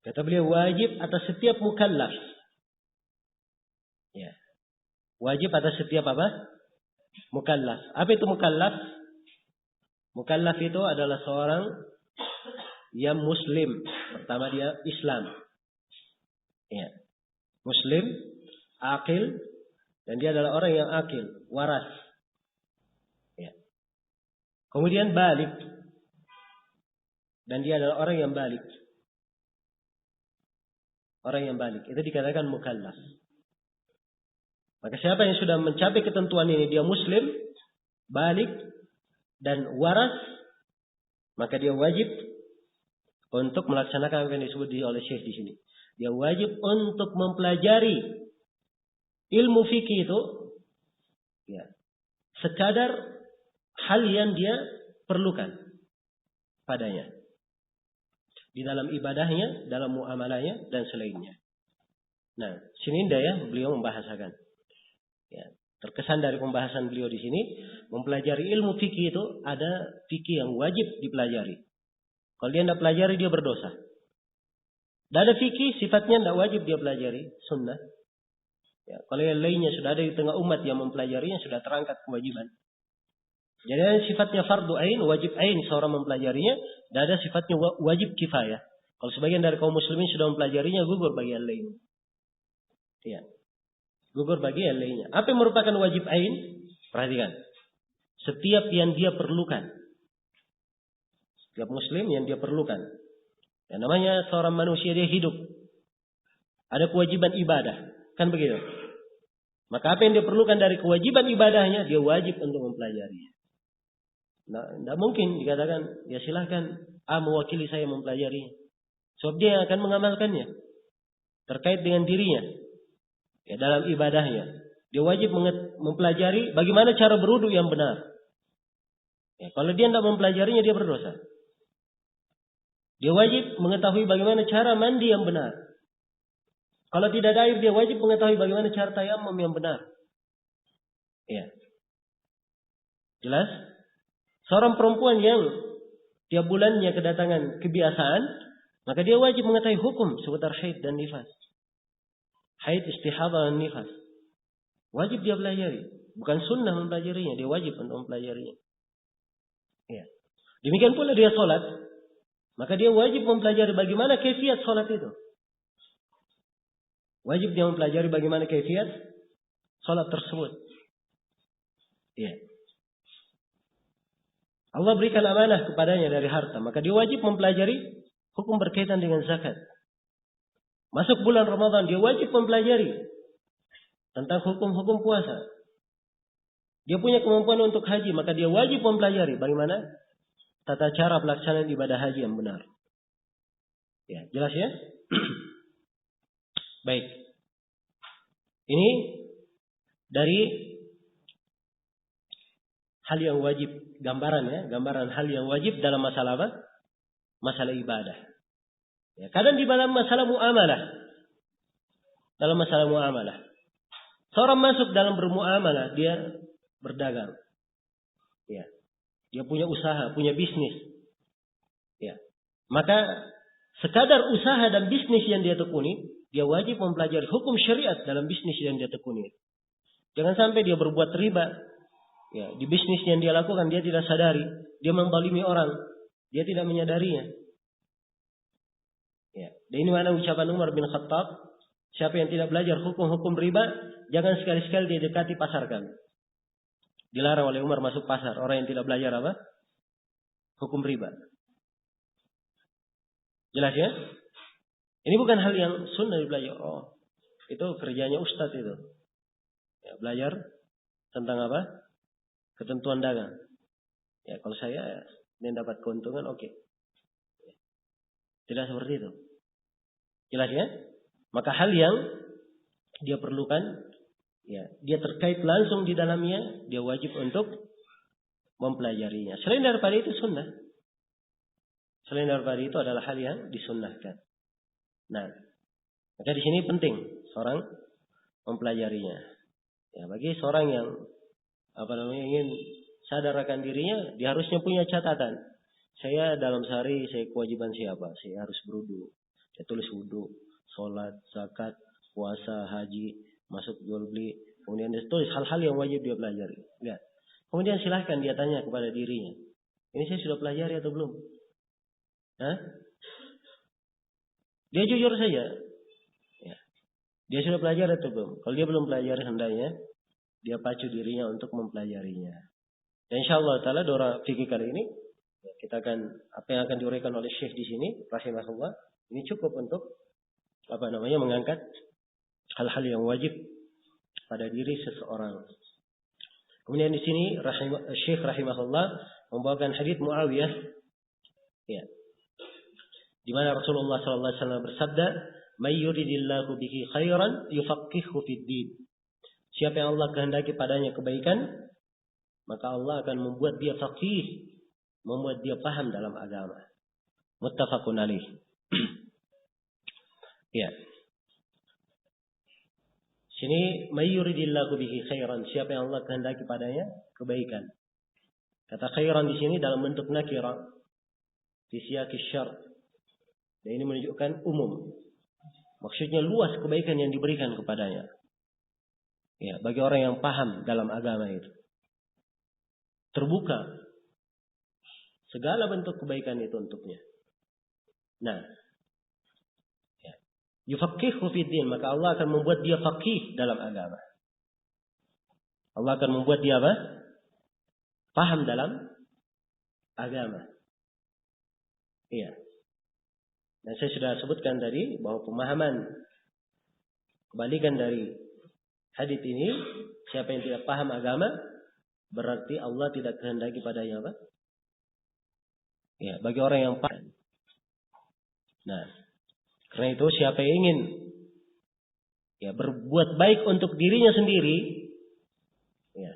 Kata beliau, wajib atas setiap mukallaf. Ya. Wajib atas setiap apa? Mukallaf. Apa itu mukallaf? Mukallaf itu adalah seorang yang muslim. Pertama dia Islam. Ya. Muslim, akil, dan dia adalah orang yang akil, waras. Ya. Kemudian balik. Dan dia adalah orang yang balik. Orang yang balik. Itu dikatakan mukallaf. Maka siapa yang sudah mencapai ketentuan ini, dia muslim, balik, dan waras, maka dia wajib untuk melaksanakan apa yang disebut oleh Syekh di sini. Dia wajib untuk mempelajari ilmu fikih itu, ya, sekadar hal yang dia perlukan padanya di dalam ibadahnya, dalam muamalahnya, dan selainnya. Nah, sini indah ya beliau membahasakan. Ya, terkesan dari pembahasan beliau di sini, mempelajari ilmu fikih itu ada fikih yang wajib dipelajari. Kalau dia tidak pelajari, dia berdosa. Dan ada fikih sifatnya tidak wajib dia pelajari, sunnah. Ya, kalau yang lainnya sudah ada di tengah umat yang mempelajarinya, sudah terangkat kewajiban. Jadi ada sifatnya fardu ain, wajib ain seorang mempelajarinya, dan ada sifatnya wajib kifayah. Kalau sebagian dari kaum muslimin sudah mempelajarinya, gugur bagi yang lain. Ya. Gugur bagi yang lainnya. Apa yang merupakan wajib ain? Perhatikan. Setiap yang dia perlukan. Setiap muslim yang dia perlukan. Yang namanya seorang manusia, dia hidup. Ada kewajiban ibadah. Kan begitu. Maka apa yang dia perlukan dari kewajiban ibadahnya, dia wajib untuk mempelajarinya. Nah, tidak mungkin dikatakan, ya silahkan mewakili saya mempelajarinya. Sebab dia akan mengamalkannya. Terkait dengan dirinya. Ya, dalam ibadahnya. Dia wajib mempelajari bagaimana cara berwudu yang benar. Ya, kalau dia tidak mempelajarinya, dia berdosa. Dia wajib mengetahui bagaimana cara mandi yang benar. Kalau tidak ada air, dia wajib mengetahui bagaimana cara tayammum yang benar. Ya. Jelas? Seorang perempuan yang tiap bulannya kedatangan kebiasaan, maka dia wajib mengetahui hukum seputar haid dan nifas. Haid, istihadah, dan nifas. Wajib dia pelajari. Bukan sunnah mempelajarinya, dia wajib untuk mempelajarinya. Ya. Demikian pula dia sholat, maka dia wajib mempelajari bagaimana kaifiat sholat itu. Wajib dia mempelajari bagaimana kaifiat sholat tersebut. Ya. Allah berikan amanah kepadanya dari harta, maka dia wajib mempelajari hukum berkaitan dengan zakat. Masuk bulan Ramadan, dia wajib mempelajari tentang hukum-hukum puasa. Dia punya kemampuan untuk haji, maka dia wajib mempelajari bagaimana tata cara pelaksanaan ibadah haji yang benar. Ya, jelas ya? Baik. Ini dari hal yang wajib, gambaran hal yang wajib dalam masalah apa? Masalah ibadah. Ya, kadang di dalam masalah muamalah. Dalam masalah muamalah. Seorang masuk dalam bermuamalah, dia berdagang. Ya. Dia punya usaha, punya bisnis. Ya. Maka sekadar usaha dan bisnis yang dia tekuni, dia wajib mempelajari hukum syariat dalam bisnis yang dia tekuni. Jangan sampai dia berbuat riba. Ya, di bisnis yang dia lakukan dia tidak sadari, dia menzalimi orang, dia tidak menyadarinya. Ya. Dan ini mana ucapan Umar bin Khattab, siapa yang tidak belajar hukum-hukum riba, jangan sekali-sekali dia dekati pasar kami. Dilarang oleh Umar masuk pasar, orang yang tidak belajar apa? Hukum riba. Jelas ya? Ini bukan hal yang sunnah belajar. Oh, itu kerjanya ustadz itu. Ya, belajar tentang apa? Ketentuan dagang. Ya, kalau saya ingin dapat keuntungan, oke. Tidak seperti itu. Jelas ya? Maka hal yang dia perlukan, ya, dia terkait langsung di dalamnya, dia wajib untuk mempelajarinya. Selain daripada itu sunnah. Selain daripada itu adalah hal yang disunnahkan. Nah, maka di sini penting seorang mempelajarinya. Ya, bagi seorang yang ingin sadar akan dirinya, dia harusnya punya catatan. Saya dalam sehari saya kewajiban siapa? Saya harus berwudu. Saya tulis wudu, sholat, zakat, puasa, haji, masuk jual beli. Kemudian dia tulis hal-hal yang wajib dia pelajari. Lihat. Kemudian silahkan dia tanya kepada dirinya. Ini saya sudah pelajari atau belum? Hah? Dia jujur saja. Ya. Dia sudah pelajari atau belum? Kalau dia belum pelajari, hendaknya dia pacu dirinya untuk mempelajarinya. Dan insyaallah taala doa fikih kali ini kita akan apa yang akan diuraikan oleh Syekh di sini rahimahullah ini cukup untuk mengangkat hal-hal yang wajib pada diri seseorang. Kemudian di sini Syekh rahimahullah membawakan hadits Muawiyah, ya, di mana Rasulullah sallallahu alaihi wasallam bersabda, "May yuridillahu bihi khairan yufaqqihhu fid din." Siapa yang Allah kehendaki padanya kebaikan, maka Allah akan membuat dia faqih, membuat dia paham dalam agama. Muttafaqun alaih. Ya. Sini may yuridillahu bihi khairan, siapa yang Allah kehendaki padanya kebaikan. Kata khairan di sini dalam bentuk nakira fi siyaqi syar'. Dan ini menunjukkan umum. Maksudnya luas kebaikan yang diberikan kepadanya. Ya, bagi orang yang paham dalam agama itu. Terbuka segala bentuk kebaikan itu untuknya. Nah, ya. Yufaqqihhu fid din, maka Allah akan membuat dia faqih dalam agama. Allah akan membuat dia apa? Paham dalam agama. Iya. Dan saya sudah sebutkan tadi bahwa pemahaman kebalikan dari hadits ini, siapa yang tidak paham agama, berarti Allah tidak kehendaki padanya apa? Ya, bagi orang yang paham. Nah, karena itu siapa yang ingin ya berbuat baik untuk dirinya sendiri, ya,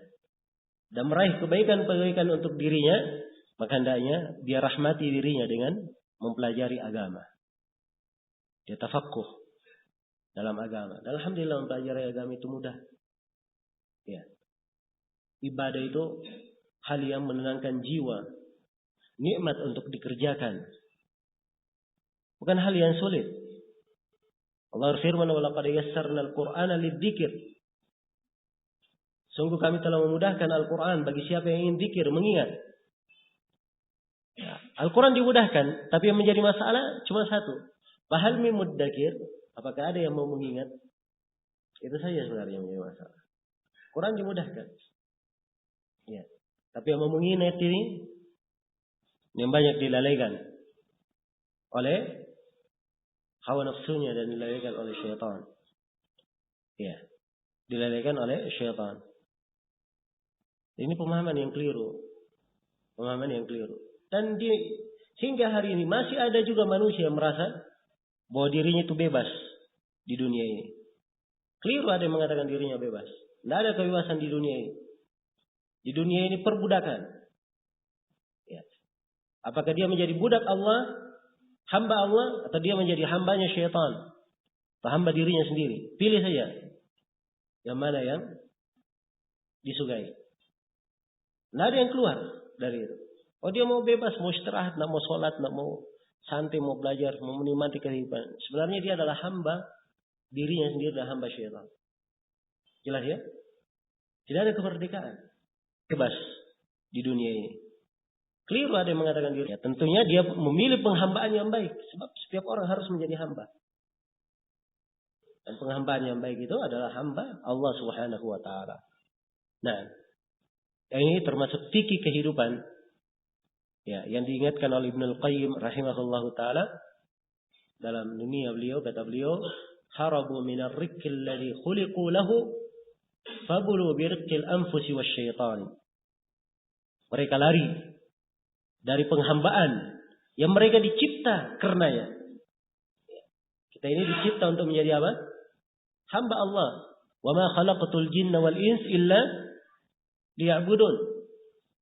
dan meraih kebaikan-kebaikan untuk dirinya, maka hendaknya dia rahmati dirinya dengan mempelajari agama. Dia tafaqquh dalam agama. Dan alhamdulillah mempelajari agama itu mudah. Ya. Ibadah itu hal yang menenangkan jiwa, nikmat untuk dikerjakan. Bukan hal yang sulit. Allah berfirman, "Wa laqad yassarna al-Qur'ana lidzikr." Sungguh kami telah memudahkan Al-Qur'an bagi siapa yang ingin zikir, mengingat. Ya, Al-Quran dimudahkan, tapi yang menjadi masalah cuma satu. Fahal min muddakir, apakah ada yang mau mengingat? Itu saja sebenarnya yang menjadi masalah. Quran dimudahkan. Ya. Tapi yang mau mengingat ini yang banyak dilalaikan oleh hawa nafsunya dan dilalaikan oleh syaitan. Ya. Dilalaikan oleh syaitan. Ini pemahaman yang keliru. Pemahaman yang keliru. Dan hingga hari ini masih ada juga manusia yang merasa bahwa dirinya itu bebas di dunia ini. Keliru ada yang mengatakan dirinya bebas. Tidak ada kebebasan di dunia ini. Di dunia ini perbudakan. Ya. Apakah dia menjadi budak Allah, hamba Allah, atau dia menjadi hambanya syaitan, atau hamba dirinya sendiri? Pilih saja. Yang mana yang disukai. Tidak ada yang keluar dari itu. Oh, dia mau bebas, mau istirahat, nak mau sholat, nak mau santai, mau belajar, mau menikmati kehidupan. Sebenarnya dia adalah hamba dirinya sendiri dan hamba syaitan. Jelas ya? Tidak ada kemerdekaan. Bebas di dunia ini. Keliru ada yang mengatakan diri. Ya, tentunya dia memilih penghambaan yang baik. Sebab setiap orang harus menjadi hamba. Dan penghambaan yang baik itu adalah hamba Allah Subhanahu wa ta'ala. Nah, ini termasuk fikih kehidupan. Ya, yang diingatkan oleh Ibnul Qayyim rahimahullahu ta'ala. Dalam dunia beliau, kata beliau, harabu minar rikkil ladhi khuliqu lahu, fabulu birqil anfusi wasyaitan. Mereka lari dari penghambaan yang mereka dicipta karenanya. Kita ini dicipta untuk menjadi apa? Hamba Allah. Wa ma khalaqatul jinna wal ins illa liya'budun.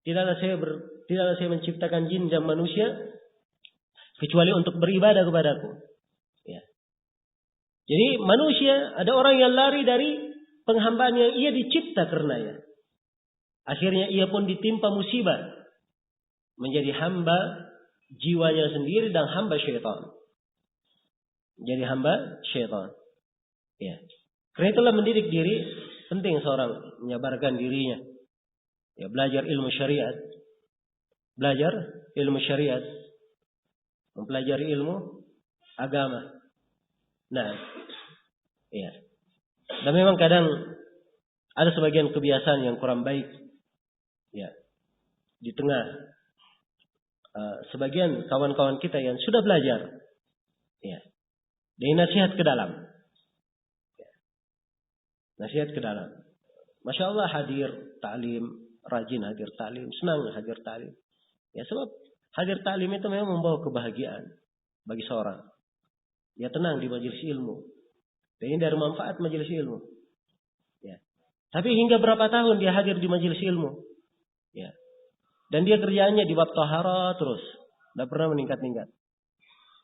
Tidaklah saya menciptakan jin dan manusia kecuali untuk beribadah kepadaku. Ya. Jadi manusia, ada orang yang lari dari penghambaan yang ia dicipta karenanya. Akhirnya ia pun ditimpa musibah. Menjadi hamba jiwanya sendiri dan hamba syaitan. Jadi hamba syaitan. Ya. Karena itulah mendidik diri penting seorang menyabarkan dirinya. Ya, belajar ilmu syariat. Belajar ilmu syariat. Mempelajari ilmu agama. Nah, ya. Dan memang kadang ada sebagian kebiasaan yang kurang baik. Ya. Di tengah sebagian kawan-kawan kita yang sudah belajar, ya, dari nasihat ke dalam, ya. Nasihat ke dalam. Masya Allah hadir ta'lim, rajin hadir ta'lim, senang hadir ta'lim. Ya, sebab hadir ta'lim itu memang membawa kebahagiaan bagi seorang. Ya, tenang di majelis ilmu. Dan ini dari manfaat majelis ilmu. Ya. Tapi hingga berapa tahun dia hadir di majelis ilmu? Ya. Dan dia kerjaannya di bab taharah terus. Tidak pernah meningkat-tingkat.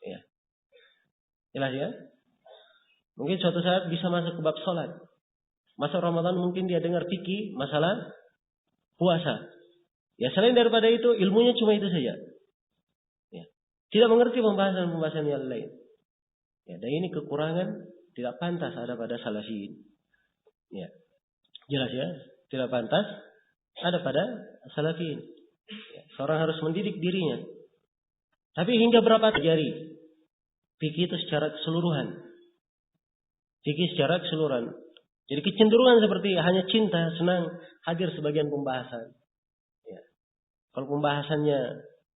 Ya. Jelas ya? Mungkin suatu saat bisa masuk ke bab sholat. Masa Ramadan mungkin dia dengar fikih masalah puasa. Ya, selain daripada itu ilmunya cuma itu saja. Ya. Tidak mengerti pembahasan-pembahasan yang lain. Ya, dan ini kekurangan tidak pantas ada pada salafiyin. Ya. Jelas ya? Tidak pantas ada pada salafiyin. Ya, seorang harus mendidik dirinya. Tapi hingga berapa terjadi? Fikih itu secara keseluruhan. Fikih secara keseluruhan. Jadi kecenderungan seperti hanya cinta, senang hadir sebagian pembahasan. Ya. Kalau pembahasannya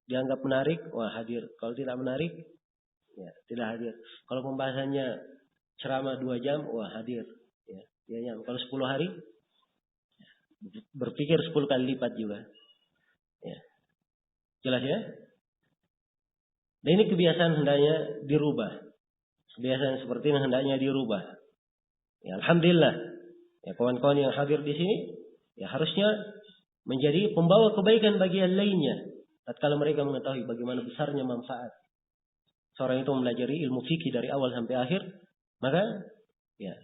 dianggap menarik, wah hadir. Kalau tidak menarik, ya tidak hadir. Kalau pembahasannya ceramah 2 jam, wah hadir. Ya, ya. Kalau 10 hari, berpikir 10 kali lipat juga. Ya. Jelas ya? Dan ini kebiasaan hendaknya dirubah. Kebiasaan seperti ini hendaknya dirubah. Ya, alhamdulillah. Ya, kawan-kawan yang hadir di sini ya harusnya menjadi pembawa kebaikan bagi yang lainnya. Tatkala mereka mengetahui bagaimana besarnya manfaat seorang itu mempelajari ilmu fikih dari awal sampai akhir, maka ya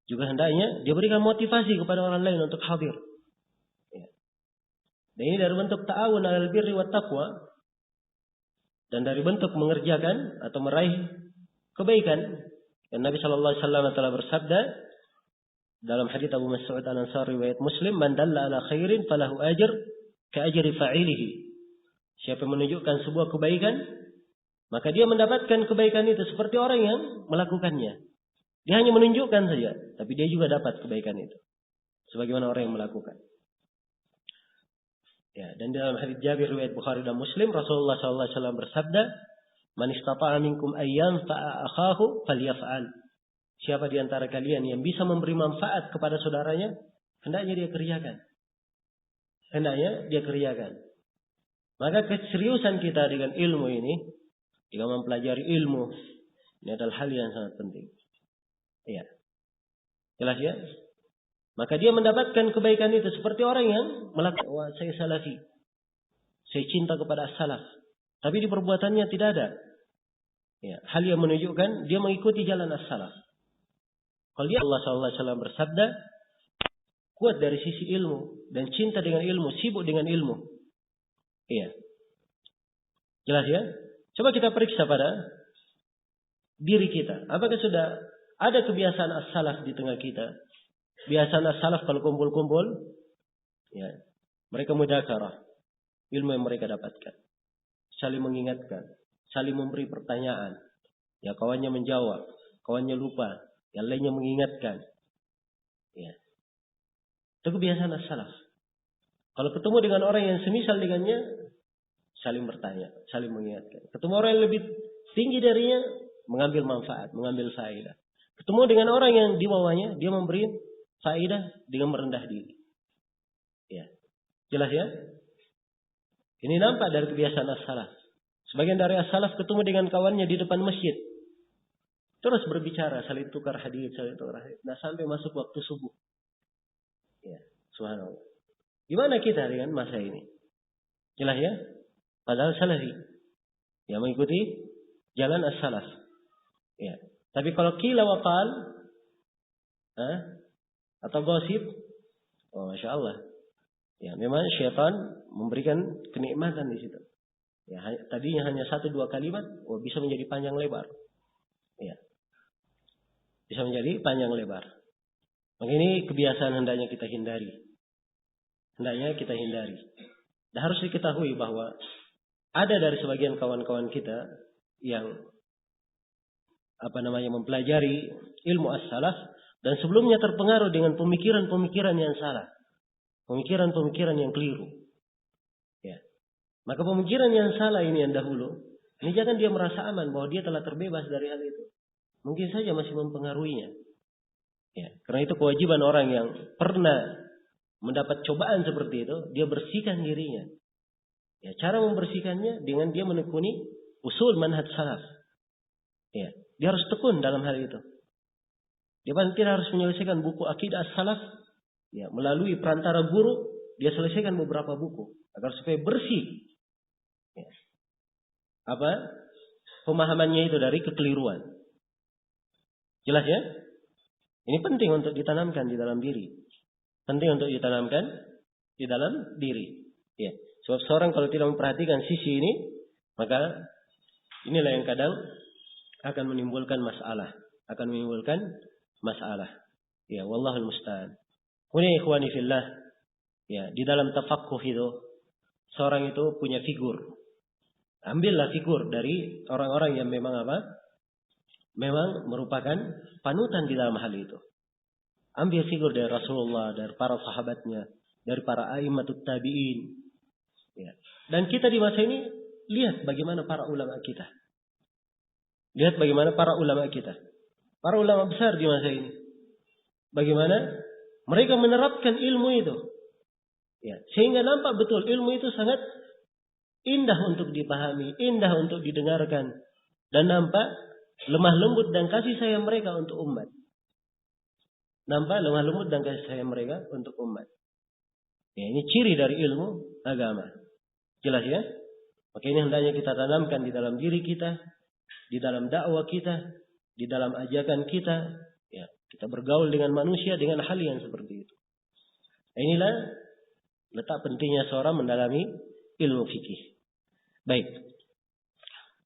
juga hendaknya dia berikan motivasi kepada orang lain untuk hadir. Dan ini dari bentuk ta'awun 'alal birri wat taqwa dan dari bentuk mengerjakan atau meraih kebaikan. Dan Nabi sallallahu alaihi wasallam telah bersabda dalam hadits Abu Mas'ud Al-Ansari riwayat Muslim, "Man dalla 'ala khairin falahu ajr ka ajri fa'ilihi." Siapa yang menunjukkan sebuah kebaikan, maka dia mendapatkan kebaikan itu seperti orang yang melakukannya. Dia hanya menunjukkan saja, tapi dia juga dapat kebaikan itu sebagaimana orang yang melakukan. Ya, dan dalam hadits Jabir riwayat Bukhari dan Muslim, Rasulullah sallallahu alaihi wasallam bersabda, "Man istata'a minkum ayyan fa'a akhahu falyaf'al." Siapa di antara kalian yang bisa memberi manfaat kepada saudaranya, hendaknya dia kerjakan. Hendaknya dia kerjakan. Maka keseriusan kita dengan ilmu ini, jika mempelajari ilmu, ini adalah hal yang sangat penting. Iya. Jelas ya? Maka dia mendapatkan kebaikan itu seperti orang yang melakukan, wah saya salafi, saya cinta kepada as-salaf, tapi di perbuatannya tidak ada ya, hal yang menunjukkan dia mengikuti jalan as-salaf. Kalau dia Allah SAW bersabda, kuat dari sisi ilmu dan cinta dengan ilmu, sibuk dengan ilmu. Iya. Jelas ya? Coba kita periksa pada diri kita. Apakah sudah ada kebiasaan as-salaf di tengah kita? Biasanya salaf kalau kumpul-kumpul, ya, mereka mudzakarah. ilmu yang mereka dapatkan. Saling mengingatkan, saling memberi pertanyaan. Ya, kawannya menjawab, kawannya lupa, yang lainnya mengingatkan. Ya. Itu kebiasaan as-salaf. Kalau ketemu dengan orang yang semisal dengannya, saling bertanya, saling mengingatkan. Ketemu orang yang lebih tinggi darinya, mengambil manfaat, mengambil faedah. Ketemu dengan orang yang di bawahnya, dia memberi faedah dengan merendah diri. Ya. Jelas ya? Ini nampak dari kebiasaan as-salaf. Sebagian dari as-salaf ketemu dengan kawannya di depan masjid. Terus berbicara, saling tukar hadis, saling tukar hadis. Nah, sampai masuk waktu subuh. Ya, subhanallah. Gimana kita dengan masa ini? Jelas ya? Padahal salafi. Ya, mengikuti jalan as-salaf. Ya. Tapi kalau qila wa qal, atau gosip, oh Masya Allah. Ya, memang syaitan memberikan kenikmatan di situ. Ya, tadinya hanya 1-2 kalimat, bisa menjadi panjang lebar. Ya. Bisa menjadi panjang lebar. Maka ini kebiasaan hendaknya kita hindari. Hendaknya kita hindari. Dan harus diketahui bahwa ada dari sebagian kawan-kawan kita yang mempelajari ilmu as-salaf dan sebelumnya terpengaruh dengan pemikiran-pemikiran yang salah. Pemikiran-pemikiran yang keliru. Ya. Maka pemikiran yang salah ini yang dahulu, ini jangan dia merasa aman bahwa dia telah terbebas dari hal itu. Mungkin saja masih mempengaruhinya. Ya. Karena itu kewajiban orang yang pernah mendapat cobaan seperti itu, dia bersihkan dirinya. Ya, cara membersihkannya dengan dia menekuni usul manhaj salaf. Ya, dia harus tekun dalam hal itu. Dia tidak harus menyelesaikan buku akidah as-salaf. Ya, melalui perantara guru, dia selesaikan beberapa buku agar supaya bersih. Ya. Pemahamannya itu dari kekeliruan. Jelas ya? Ini penting untuk ditanamkan di dalam diri. Penting untuk ditanamkan di dalam diri. Ya. Sebab seorang kalau tidak memperhatikan sisi ini, maka inilah yang kadang akan menimbulkan masalah. Ya, wallahul musta'an. Kemudian ikhwani fillah, ya, di dalam tafaqquh itu seorang itu punya figur. Ambillah figur dari orang-orang yang memang memang merupakan panutan di dalam hal itu. Ambil figur dari Rasulullah, dari para sahabatnya, dari para a'immatut tabi'in. Ya. Dan kita di masa ini lihat bagaimana para ulama kita. Lihat bagaimana para ulama kita. Para ulama besar di masa ini. Bagaimana mereka menerapkan ilmu itu. Ya. Sehingga nampak betul ilmu itu sangat indah untuk dipahami, indah untuk didengarkan. Dan nampak lemah lembut dan kasih sayang mereka untuk umat. Nampak lemah lembut dan kasih sayang mereka untuk umat. Ya, ini ciri dari ilmu agama. Jelas ya? Maka ini hendaknya kita tanamkan di dalam diri kita, di dalam dakwah kita, di dalam ajakan kita. Ya, kita bergaul dengan manusia dengan hal yang seperti itu. Inilah letak pentingnya seorang mendalami ilmu fikih. Baik.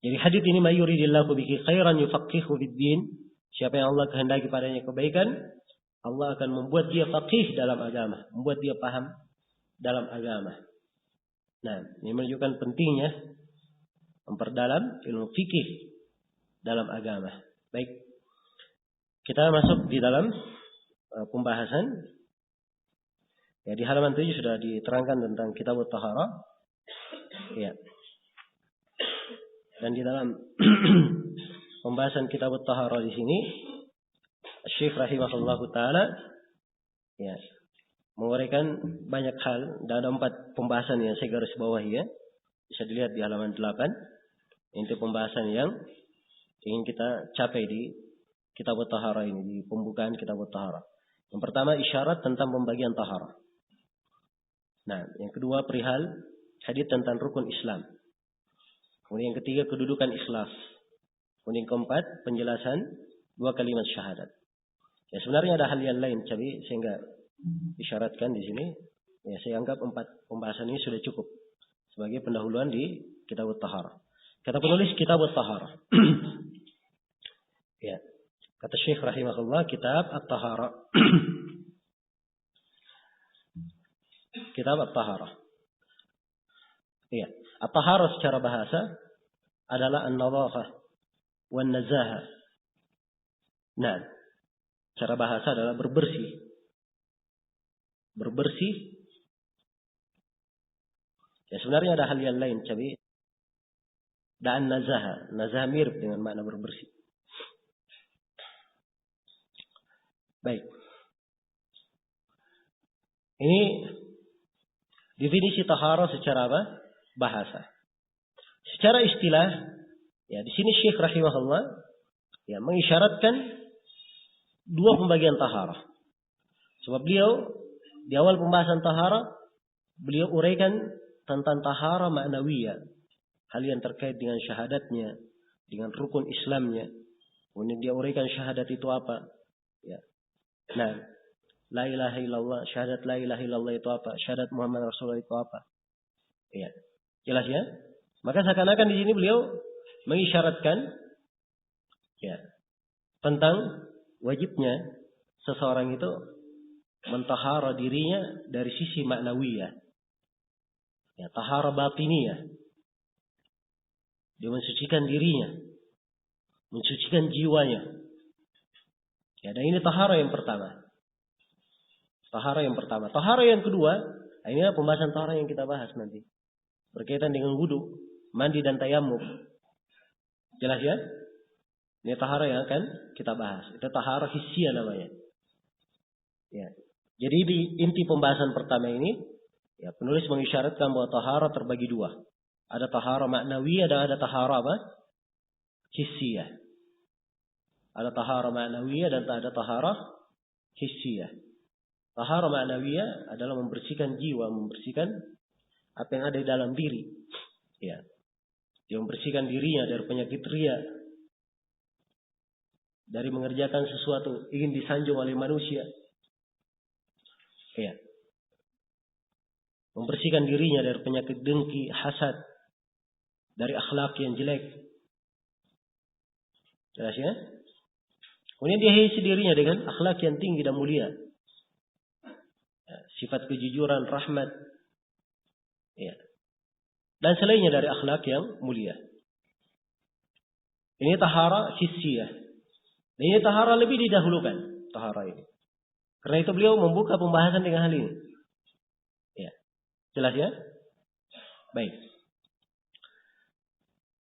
Jadi hadis ini mayuridillahu bihi khairan yufaqihu fid-din. Siapa yang Allah kehendaki padanya kebaikan, Allah akan membuat dia faqih dalam agama, membuat dia paham dalam agama. Nah, ini menunjukkan pentingnya memperdalam ilmu fikih dalam agama. Baik. Kita masuk di dalam pembahasan. Ya, di halaman 7 sudah diterangkan tentang kitab at-taharah. Ya. Dan di dalam pembahasan kitab at-taharah di sini Syekh rahimahullahu taala ya menguraikan banyak hal dan ada 4 pembahasan yang saya garis bawahi ya. Bisa dilihat di halaman 8. Inti pembahasan yang ingin kita capai di kitab at-taharah ini, di pembukaan kitab at-taharah. Yang pertama isyarat tentang pembagian taharah. Nah, yang kedua perihal hadits tentang rukun Islam. Kemudian yang ketiga kedudukan ikhlas. Kemudian yang keempat penjelasan 2 kalimat syahadat. Ya sebenarnya ada hal yang lain, tapi saya enggak isyaratkan di sini. Ya saya anggap 4 pembahasan ini sudah cukup sebagai pendahuluan di kitab at-taharah. Kata penulis kitab at-taharah. Ya. Kata Syekh rahimahullah kitab at-taharah. Kitab at-taharah. Iya. At-taharah secara bahasa adalah an-nadhafah wan nazahah. Nah, cara bahasa adalah berbersih. Berbersih. Ya sebenarnya ada hal yang lain, tapi dan nazahah. Nazahah mirip dengan makna berbersih. Baik. Ini definisi taharah secara apa? Bahasa. Secara istilah, ya di sini Syekh rahimahullah ya mengisyaratkan dua pembagian taharah. Sebab beliau di awal pembahasan taharah beliau uraikan tentang taharah ma'nawiyah, hal yang terkait dengan syahadatnya, dengan rukun Islamnya. Kemudian dia uraikan syahadat itu apa? Ya. Nah, la ilaha illallah, syahadat la ilaha illallah itu apa? Syahadat Muhammad Rasulullah itu apa? Ya. Jelas ya? Maka seakan-akan di sini beliau mengisyaratkan ya tentang wajibnya seseorang itu mentahara dirinya dari sisi maknawiyah. Ya, tahara batiniyah. Dia mensucikan dirinya, mensucikan jiwanya. Ya, dan ini tahara yang pertama. Tahara yang pertama. Tahara yang kedua, ini adalah pembahasan tahara yang kita bahas nanti. Berkaitan dengan wudu, mandi dan tayammum. Jelas ya? Ini tahara yang akan kita bahas. Itu tahara hissiyah namanya. Ya. Jadi di inti pembahasan pertama ini, ya penulis mengisyaratkan bahwa tahara terbagi dua. Ada tahara ma'nawiyah dan ada tahara apa? Hissiyah. Ada tahara ma'nawiyah dan ada tahara hissiyah. Tahara ma'nawiyah adalah membersihkan jiwa, membersihkan apa yang ada di dalam diri. Ya. Dia membersihkan dirinya dari penyakit riya, dari mengerjakan sesuatu ingin disanjung oleh manusia. Ya. Membersihkan dirinya dari penyakit dengki, hasad, dari akhlak yang jelek. Jelas ya? Kemudian dia hiasi dirinya dengan akhlak yang tinggi dan mulia. Ya, sifat kejujuran, rahmat. Ya. Dan selainnya dari akhlak yang mulia. Ini tahara hissiyah. Dan ini tahara lebih didahulukan. Tahara ini. Karena itu beliau membuka pembahasan dengan hal ini. Ya. Jelas ya? Baik.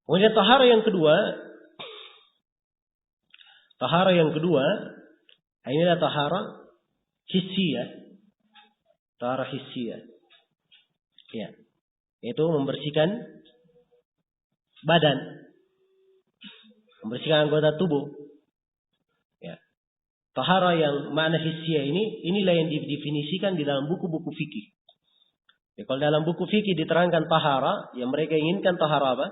Kemudian tahara yang kedua. Tahara yang kedua. Ini adalah tahara hissiyah. Tahara hissiyah. Ya. Yaitu membersihkan badan. Membersihkan anggota tubuh. Ya. Tahara yang makna hissiyah ini, inilah yang didefinisikan di dalam buku-buku fikih. Ya, kalau dalam buku fikih diterangkan tahara, yang mereka inginkan tahara apa?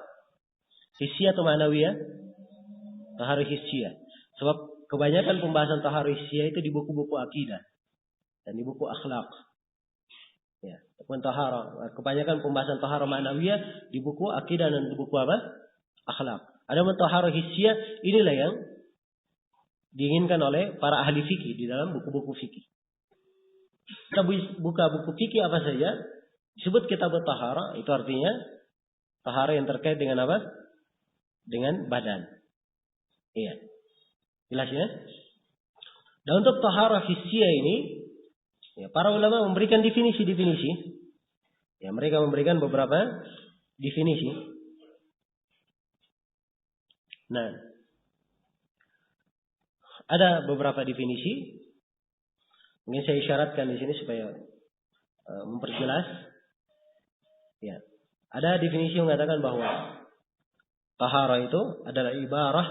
Hissiyah atau ma'nawiyah? Tahara hissiyah. Sebab kebanyakan pembahasan tahara hissiyah itu di buku-buku akidah dan di buku akhlak. Ya, tahara. Kebanyakan pembahasan tahara ma'nawiyah di buku akidah dan di buku apa? Akhlak. Ada tahara hissiyah, inilah yang diinginkan oleh para ahli fikih di dalam buku-buku fikih. Kita buka buku fikih apa saja, disebut kitab tahara, itu artinya tahara yang terkait dengan apa? Dengan badan. Iya. Jelas ya? Dan untuk tahara hissiyah ini, ya, para ulama memberikan definisi-definisi. Ya, mereka memberikan beberapa definisi. Nah, ada beberapa definisi. Mungkin saya isyaratkan di sini supaya memperjelas. Ya, ada definisi yang mengatakan bahwa tahara itu adalah ibarah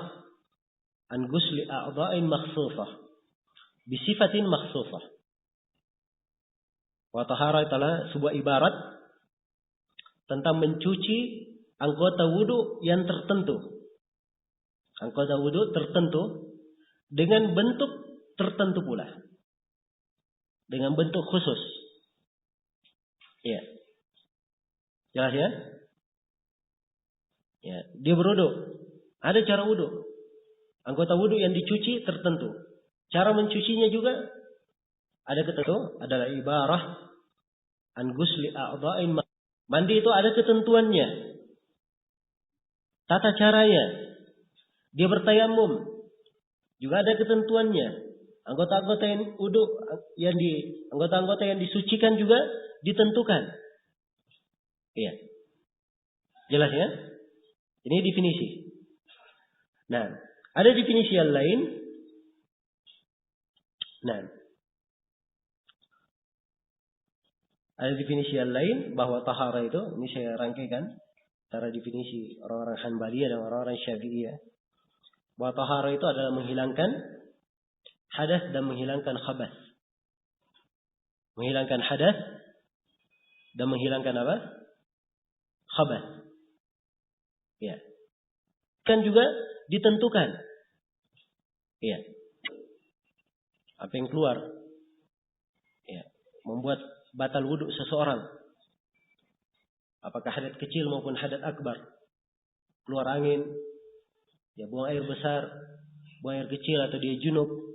an ghusli a'dha'in makhsusah bi sifatin makhsusah. Wa tahara adalah sebuah ibarat tentang mencuci anggota wudu yang tertentu. Anggota wudu tertentu dengan bentuk tertentu pula. Dengan bentuk khusus. Ya. Jelas ya? Ya, dia berwudu. Ada cara wudu. Anggota wudu yang dicuci tertentu. Cara mencucinya juga ada ketentu, adalah ibarah an ghusli a'dha'in Mandi itu ada ketentuannya, tata caranya. Dia bertayamum juga ada ketentuannya. Anggota-anggota yang anggota-anggota yang disucikan juga ditentukan. Iya. Jelas ya? Ini definisi. Nah, ada definisi yang lain. Nah, ada definisi yang lain bahwa tahara itu, ini saya rangkaikan antara definisi orang-orang Hanbaliyah dan orang-orang Syafi'iyah. Bahwa tahara itu adalah menghilangkan hadas dan menghilangkan khabath. Menghilangkan hadas dan menghilangkan apa? Khabath. Ya. Kan juga ditentukan. Ya. Apa yang keluar? Ya. Membuat batal wudhu seseorang. Apakah hadas kecil maupun hadas akbar. Keluar angin. Ya, buang air besar. Buang air kecil atau dia junub.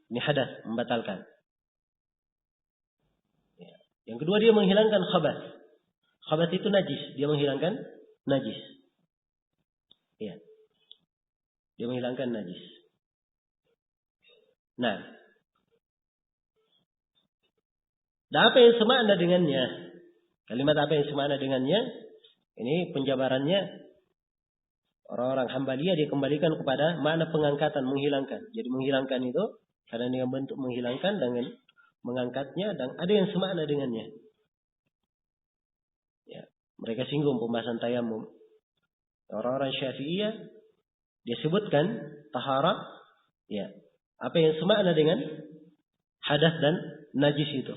Ini hadas, membatalkan. Ya. Yang kedua dia menghilangkan khabath. Khabath itu najis. Dia menghilangkan najis. Ya. Dia menghilangkan najis. Nah. Dan apa yang semakna dengannya? Kalimat apa yang semakna dengannya? Ini penjabarannya. Orang-orang Hanbaliyah dia kembalikan kepada makna pengangkatan, menghilangkan. Jadi menghilangkan itu karena dengan bentuk menghilangkan dengan mengangkatnya, dan ada yang semakna dengannya. Ya, mereka singgung pembahasan tayamum. Orang-orang Syafi'iyah dia sebutkan tahara, ya, apa yang semakna dengan hadas dan najis itu,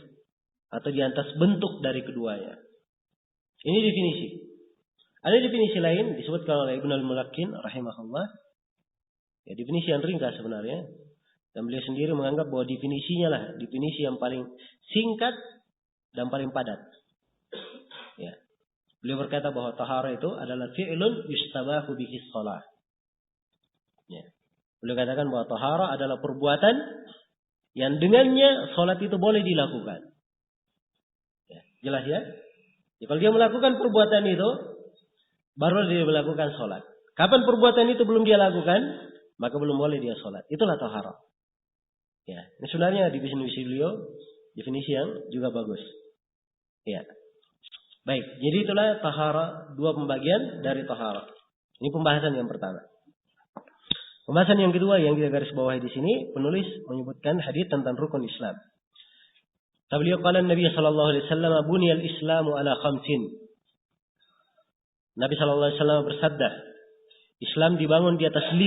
atau di atas bentuk dari keduanya. Ini definisi. Ada definisi lain disebutkan oleh Ibnu Al-Mulakkin rahimahullah. Ya, definisi yang ringkas sebenarnya. Dan beliau sendiri menganggap bahwa definisinya lah definisi yang paling singkat dan paling padat. Ya. Beliau berkata bahwa tahara itu adalah fi'lun yustabahu bihi shalah. Ya. Beliau katakan bahwa tahara adalah perbuatan yang dengannya salat itu boleh dilakukan. Ya. Jelas ya? Ya, kalau dia melakukan perbuatan itu baru dia melakukan salat. Kapan perbuatan itu belum dia lakukan, maka belum boleh dia salat. Itulah tahara. Ya, ini sebenarnya definisi beliau, definisi yang juga bagus. Ya. Baik, jadi itulah tahara, dua pembagian dari tahara. Ini pembahasan yang pertama. Pembahasan yang kedua yang kita garis bawahi di sini, penulis menyebutkan hadis tentang rukun Islam. Beliau qala Nabi sallallahu alaihi wasallam buniyal Islamu ala khamsin. Nabi sallallahu alaihi wasallam bersabda, Islam dibangun di atas 5.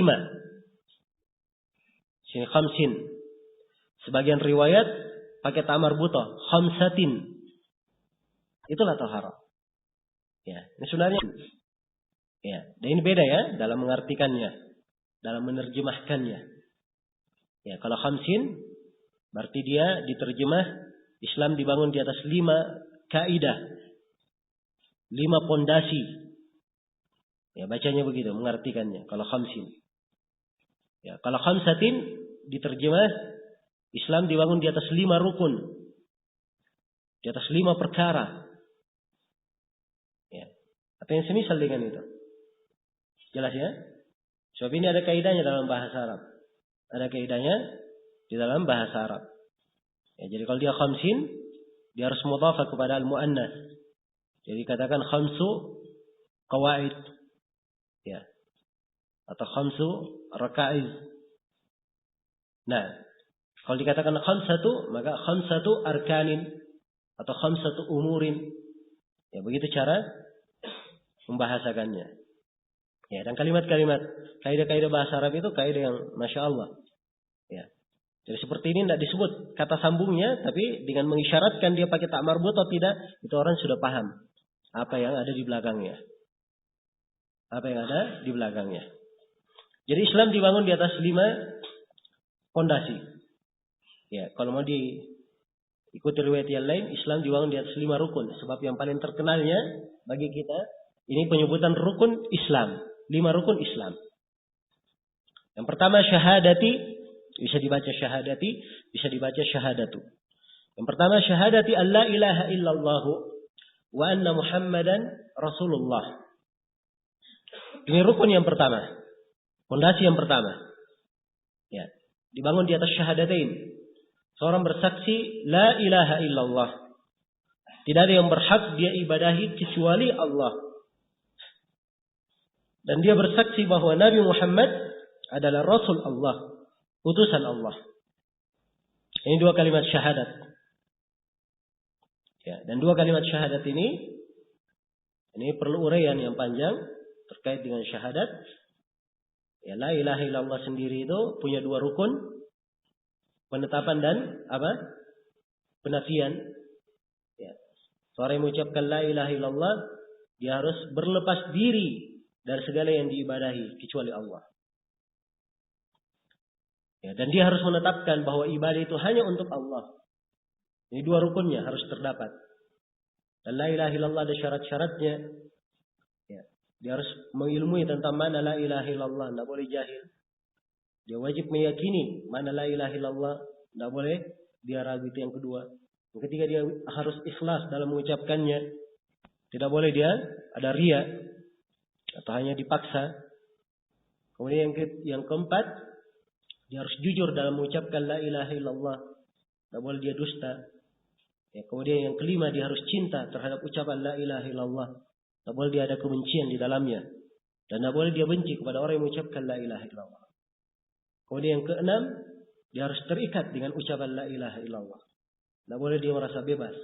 Sini khamsin. Sebagian riwayat pakai ta'mar buta, khamsatin. Itulah tahara. Ya, ini sebenarnya ya, dan ini beda ya dalam mengartikannya, dalam menerjemahkannya. Ya, kalau khamsin berarti dia diterjemah Islam dibangun di atas 5 kaidah. 5 pondasi. Ya, bacanya begitu mengartikannya kalau khamsin. Ya, kalau khamsatin diterjemah Islam dibangun di atas 5 rukun. Di atas 5 perkara. Ya. Apa yang semisal dengan itu? Jelas ya? Sebab ini ada kaidahnya dalam bahasa Arab. Ada kaidahnya di dalam bahasa Arab. Ya, jadi kalau dia khamsin, dia harus mudhafah kepada al-mu'annas. Jadi katakan khamsu qawaid. Ya. Atau khamsu raka'iz. Nah, kalau dikatakan khamsatu, maka khamsatu arkanin atau khamsatu umurin. Ya, begitu cara membahasakannya. Ya, dan kalimat-kalimat kaidah-kaidah bahasa Arab itu kaidah yang Masya Allah. Ya. Jadi seperti ini tidak disebut kata sambungnya, tapi dengan mengisyaratkan dia pakai tak marbut atau tidak, itu orang sudah paham apa yang ada di belakangnya. Apa yang ada di belakangnya. Jadi Islam dibangun di atas 5 fondasi. Ya, kalau mau diikuti riwayat yang lain, Islam dibangun di atas 5 rukun. Sebab yang paling terkenalnya bagi kita, ini penyebutan rukun Islam. 5 rukun Islam. Yang pertama syahadati, bisa dibaca syahadati, bisa dibaca syahadatu. Yang pertama syahadati alla ilaha illallahu, wa anna Muhammadan Rasulullah. Ini rukun yang pertama. Fondasi yang pertama. Ya, dibangun di atas syahadatain. Seorang bersaksi la ilaha illallah. Tidak ada yang berhak dia ibadahi kecuali Allah. Dan dia bersaksi bahwa Nabi Muhammad adalah Rasul Allah, utusan Allah. Ini dua kalimat syahadat. Ya, dan dua kalimat syahadat ini perlu uraian yang panjang terkait dengan syahadat. Ya, la ilaha illallah sendiri itu punya dua rukun, penetapan dan penafian. Ya. Seorang yang mengucapkan la ilaha illallah, dia harus berlepas diri dari segala yang diibadahi kecuali Allah. Ya, dan dia harus menetapkan bahwa ibadah itu hanya untuk Allah. Ini dua rukunnya harus terdapat. Dan la ilaha illallah ada syarat-syaratnya. Ya, dia harus mengilmui tentang mana la ilaha illallah, tidak boleh jahil. Dia wajib meyakini mana la ilaha illallah, tidak boleh dia ragu. Itu yang kedua. Yang ketiga, dia harus ikhlas dalam mengucapkannya. Tidak boleh dia ada riya atau hanya dipaksa. Kemudian yang keempat, dia harus jujur dalam mengucapkan la ilaha illallah. Tidak boleh dia dusta. Ya, kemudian yang kelima, dia harus cinta terhadap ucapan la ilaha illallah. Tidak boleh dia ada kebencian di dalamnya. Dan tidak boleh dia benci kepada orang yang mengucapkan la ilaha illallah. Kemudian yang keenam, dia harus terikat dengan ucapan la ilaha illallah. Tidak boleh dia merasa bebas.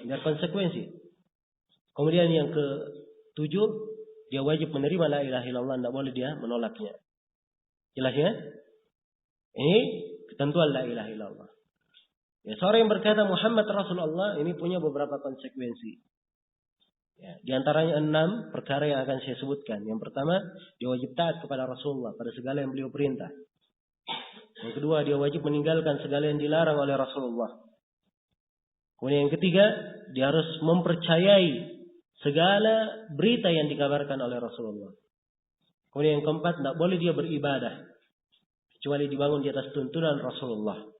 Ini ada konsekuensi. Kemudian yang ketujuh, dia wajib menerima la ilaha illallah. Tidak boleh dia menolaknya. Jelas ya? Ini ketentuan la ilaha illallah. Ya, seorang yang berkata Muhammad Rasulullah ini punya beberapa konsekuensi. Ya, di antaranya 6 perkara yang akan saya sebutkan. Yang pertama, dia wajib taat kepada Rasulullah pada segala yang beliau perintah. Yang kedua, dia wajib meninggalkan segala yang dilarang oleh Rasulullah. Kemudian yang ketiga, dia harus mempercayai segala berita yang dikabarkan oleh Rasulullah. Kemudian yang keempat, tidak boleh dia beribadah kecuali dibangun di atas tuntunan Rasulullah.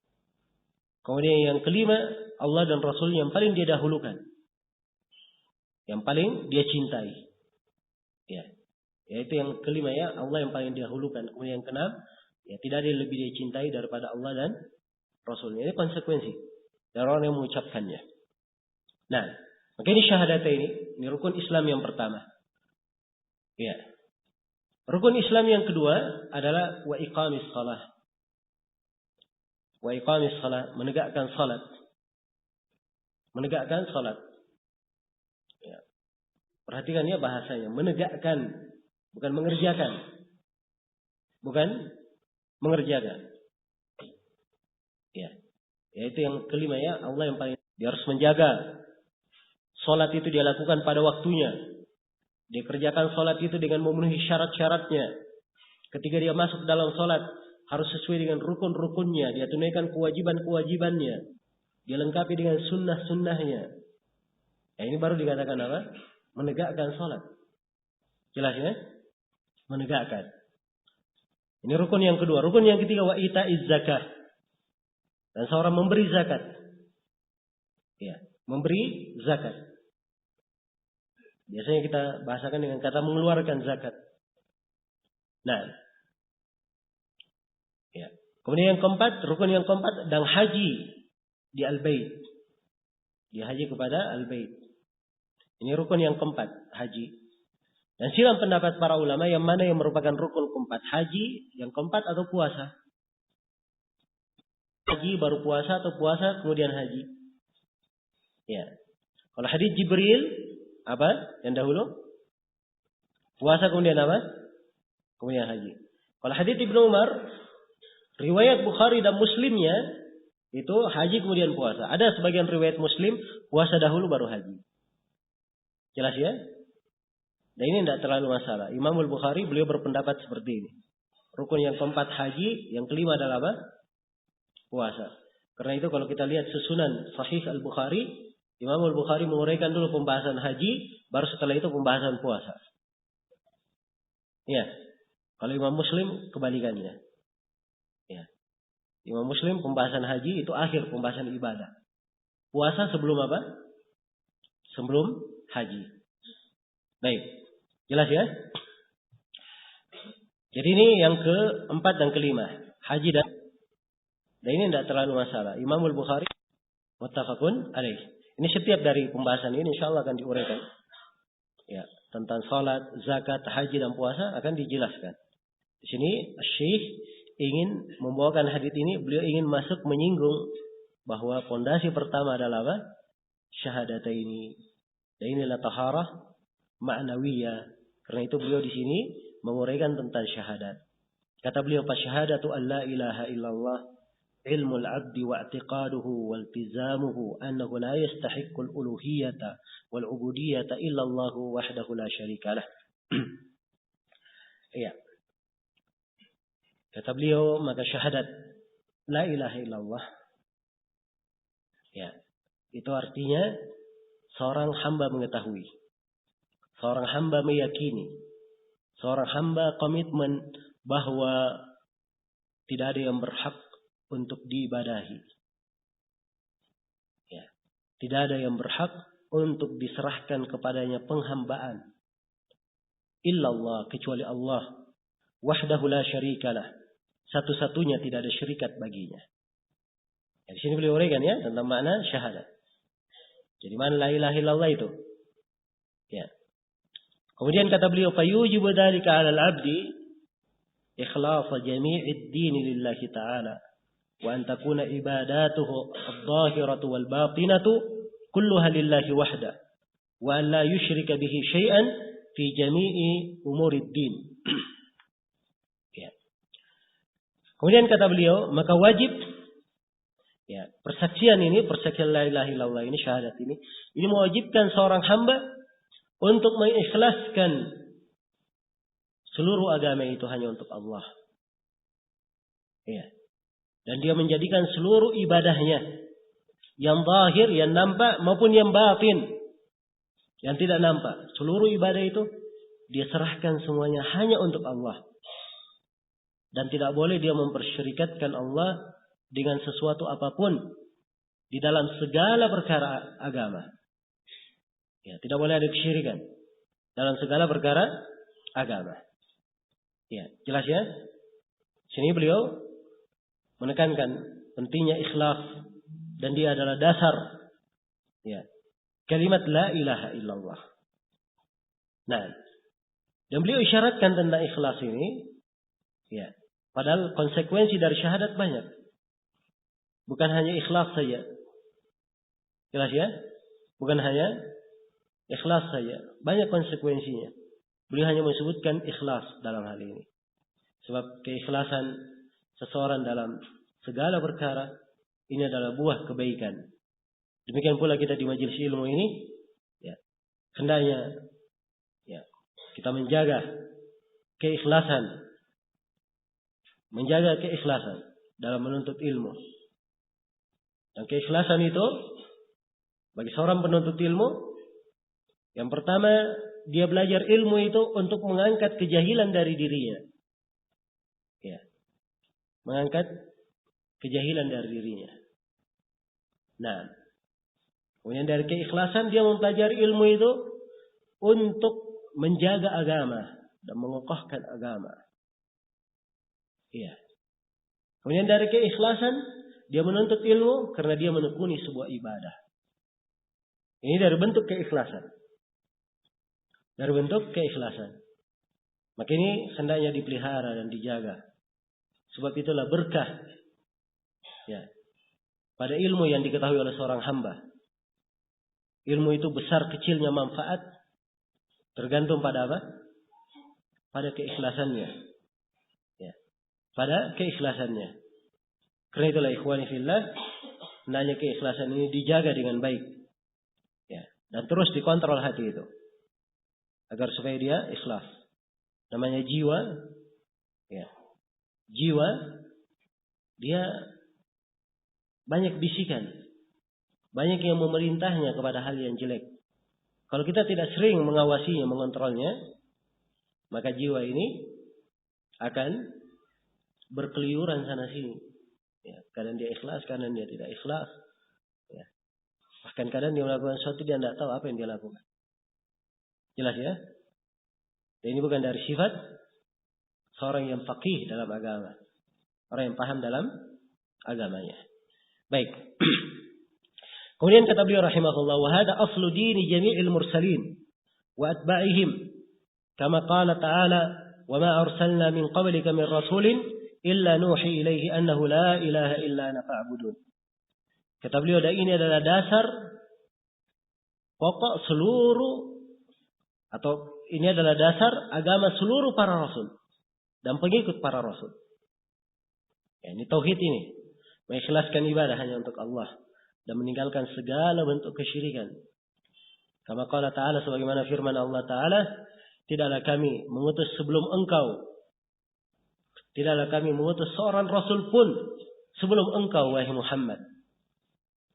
Kemudian yang kelima, Allah dan Rasul yang paling dia dahulukan, yang paling dia cintai. Ya, yaitu yang kelima ya, Allah yang paling dia dahulukan. Kemudian yang keenam, ya tidak ada yang lebih dia cintai daripada Allah dan Rasulnya. Ini konsekuensi dari orang yang mengucapkannya. Nah, maka ini syahadat ini rukun Islam yang pertama. Ya. Rukun Islam yang kedua adalah wa iqamis shalah. Wa iqamis shalah, menegakkan salat. Menegakkan salat. Ya. Perhatikan ya bahasanya, menegakkan, bukan mengerjakan. Bukan mengerjakan. Ya. Yaitu yang kelima ya, Allah yang paling dia harus menjaga salat itu dia lakukan pada waktunya. Dia kerjakan salat itu dengan memenuhi syarat-syaratnya. Ketika dia masuk dalam salat harus sesuai dengan rukun-rukunnya. Dia tunaikan kewajiban-kewajibannya. Dia lengkapi dengan sunnah-sunnahnya. Ya, ini baru dikatakan apa? Menegakkan salat. Jelas ya? Menegakkan. Ini rukun yang kedua. Rukun yang ketiga, wa ita'iz zakah. Dan seorang memberi zakat. Ya, memberi zakat. Biasanya kita bahasakan dengan kata mengeluarkan zakat. Nah, ya. Kemudian yang keempat, rukun yang keempat, dan haji di Al-Bait. Dia haji kepada Al-Bait. Ini rukun yang keempat, haji. Dan silang pendapat para ulama yang mana yang merupakan rukun keempat, haji yang keempat atau puasa. Haji baru puasa atau puasa kemudian haji. Ya. Kalau hadis Jibril apa? Yang dahulu puasa kemudian apa? Kemudian haji. Kalau hadis Ibnu Umar, riwayat Bukhari dan Muslimnya itu haji kemudian puasa. Ada sebagian riwayat Muslim puasa dahulu baru haji. Jelas ya? Dan ini tidak terlalu masalah. Imam Al-Bukhari beliau berpendapat seperti ini. Rukun yang keempat haji, yang kelima adalah apa? Puasa. Karena itu kalau kita lihat susunan Sahih Al-Bukhari, Imam Al-Bukhari menguraikan dulu pembahasan haji, baru setelah itu pembahasan puasa. Ya. Kalau Imam Muslim kebalikannya. Ya. Imam Muslim pembahasan haji itu akhir pembahasan ibadah. Puasa sebelum apa? Sebelum haji. Baik, jelas ya? Jadi ini yang keempat dan kelima, haji dan ini tidak terlalu masalah. Imam Al-Bukhari muttafaqun alaih. Ini setiap dari pembahasan ini insyaallah akan diuraikan. Ya, tentang salat, zakat, haji dan puasa akan dijelaskan. Di sini Syekh ingin membawakan hadis ini, beliau ingin masuk menyinggung bahwa fondasi pertama adalah apa? Syahadataini. Dan inilah taharah ma'nawiyah. Karena itu beliau di sini menguraikan tentang syahadat. Kata beliau, "Fa syahadatu an la ilaha illallah ilmul 'abdi wa i'tiqaduhu wa iltizamuhu annahu la yastahiqqul uluhiyyata wal 'ubudiyyata illa Allah wahdahu la syarika lah." Iya. Kata beliau, maka syahadat la ilaha illallah, ya, itu artinya seorang hamba mengetahui, seorang hamba meyakini, seorang hamba komitmen bahwa tidak ada yang berhak untuk diibadahi. Ya, tidak ada yang berhak untuk diserahkan kepadanya penghambaan. Illallah, kecuali Allah. Wahdahu la syarikalah. Satu-satunya, tidak ada syirikat baginya. Ya, di sini beliau uraikan ya tentang makna syahadat. Jadi mana la ilaha illallah itu? Ya. Kemudian kata beliau, fayujibu dzalika 'alal 'abdi ikhlas jami'id din lillahi ta'ala wa an takuna ibadatuhu adh-dhahiratu wal batinatu kulluha lillahi wahda wa an la yusyrika bihi syai'an fi jami'i umurid din. Kemudian kata beliau, maka wajib, ya, persaksian ini, persaksian la ilaha illallah ini, syahadat ini mewajibkan seorang hamba untuk mengikhlaskan seluruh agama itu hanya untuk Allah. Ya. Dan dia menjadikan seluruh ibadahnya, yang zahir, yang nampak, maupun yang batin, yang tidak nampak, seluruh ibadah itu dia serahkan semuanya hanya untuk Allah. Dan tidak boleh dia mempersyirikatkan Allah dengan sesuatu apapun di dalam segala perkara agama. Ya, tidak boleh ada kesyirikan dalam segala perkara agama. Ya, jelas ya? Sini beliau menekankan pentingnya ikhlas dan dia adalah dasar, ya, kalimat la ilaha illallah. Nah, dan beliau isyaratkan tentang ikhlas ini, ya. Padahal konsekuensi dari syahadat banyak. Bukan hanya ikhlas saja. Jelas ya? Bukan hanya ikhlas saja. Banyak konsekuensinya. Beliau hanya menyebutkan ikhlas dalam hal ini. Sebab keikhlasan seseorang dalam segala perkara ini adalah buah kebaikan. Demikian pula kita di majelis ilmu ini, ya, hendaknya, ya, kita menjaga keikhlasan. Menjaga keikhlasan dalam menuntut ilmu. Dan keikhlasan itu bagi seorang penuntut ilmu, yang pertama dia belajar ilmu itu untuk mengangkat kejahilan dari dirinya. Ya. Mengangkat kejahilan dari dirinya. Nah, kemudian dari keikhlasan dia mempelajari ilmu itu untuk menjaga agama dan mengokohkan agama. Iya. Kemudian dari keikhlasan dia menuntut ilmu karena dia menekuni sebuah ibadah. Ini dari bentuk keikhlasan. Dari bentuk keikhlasan. Maka ini hendaknya dipelihara dan dijaga. Sebab itulah berkah, ya, pada ilmu yang diketahui oleh seorang hamba. Ilmu itu besar kecilnya manfaat tergantung pada apa? Pada keikhlasannya. Pada keikhlasannya. Karena itulah ikhwani fillah, hendaknya keikhlasan ini dijaga dengan baik. Ya, dan terus dikontrol hati itu. Agar supaya dia ikhlas. Namanya jiwa, ya. Jiwa dia banyak bisikan. Banyak yang memerintahnya kepada hal yang jelek. Kalau kita tidak sering mengawasinya, mengontrolnya, maka jiwa ini akan berkeliuran sana sini. Ya, kadang dia ikhlas, kadang dia tidak ikhlas. Ya. Bahkan kadang dia melakukan sesuatu dia tidak tahu apa yang dia lakukan. Jelas ya? Dan ini bukan dari sifat seorang yang faqih dalam agama. Orang yang paham dalam agamanya. Baik. Kemudian kata beliau rahimahullah, wa hada aslu dini jami'il mursalin wa atba'ihim. Kama qala ta'ala, wa ma arsalna min qablika min rasulin illa nuhi ilaihi annahu la ilaha illa ana fa'budun. Kata beliau, dan ini adalah dasar pokok seluruh, atau ini adalah dasar agama seluruh para rasul dan pengikut para rasul. Ya, ini tauhid ini. Mengikhlaskan ibadah hanya untuk Allah dan meninggalkan segala bentuk kesyirikan. Kama qala ta'ala, sebagaimana firman Allah Ta'ala, tidaklah kami mengutus sebelum engkau, tidaklah kami mengutus seorang rasul pun sebelum engkau, wahai Muhammad,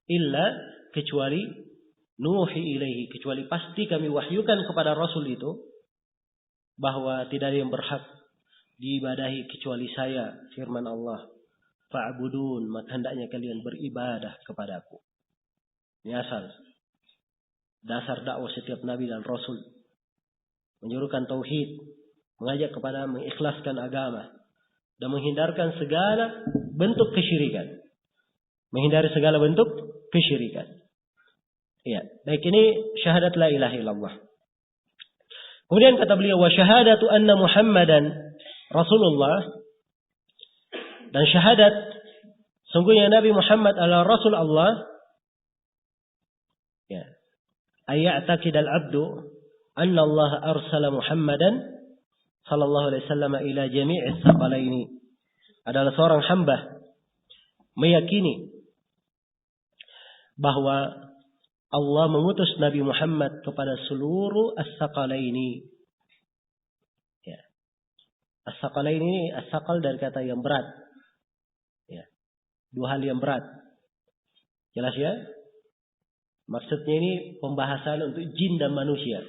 illa, kecuali nuhi ilaihi, kecuali pasti kami wahyukan kepada rasul itu bahwa tidak ada yang berhak diibadahi kecuali saya, firman Allah, fa'budun, maka hendaknya kalian beribadah kepadaku. Ini asal dasar dakwah setiap nabi dan rasul, menyuruhkan tauhid, mengajak kepada mengikhlaskan agama dan menghindarkan segala bentuk kesyirikan. Menghindari segala bentuk kesyirikan. Ya, baik, ini syahadat la ilaha illallah. Kemudian kata beliau, wa syahadatu anna Muhammadan Rasulullah, dan syahadat sungguhnya Nabi Muhammad adalah Rasul Allah. Ya. Ayya'taqid al-'abdu anna Allah arsala Muhammadan sallallahu alaihi wasallam ila jami'is tsaqalaini. Adalah seorang hamba meyakini bahwa Allah mengutus Nabi Muhammad kepada seluruh as-tsaqalaini. Ya. As-tsaqalaini, as-tsaqal dari kata yang berat. Ya. Dua hal yang berat. Jelas ya? Maksudnya ini pembahasan untuk jin dan manusia.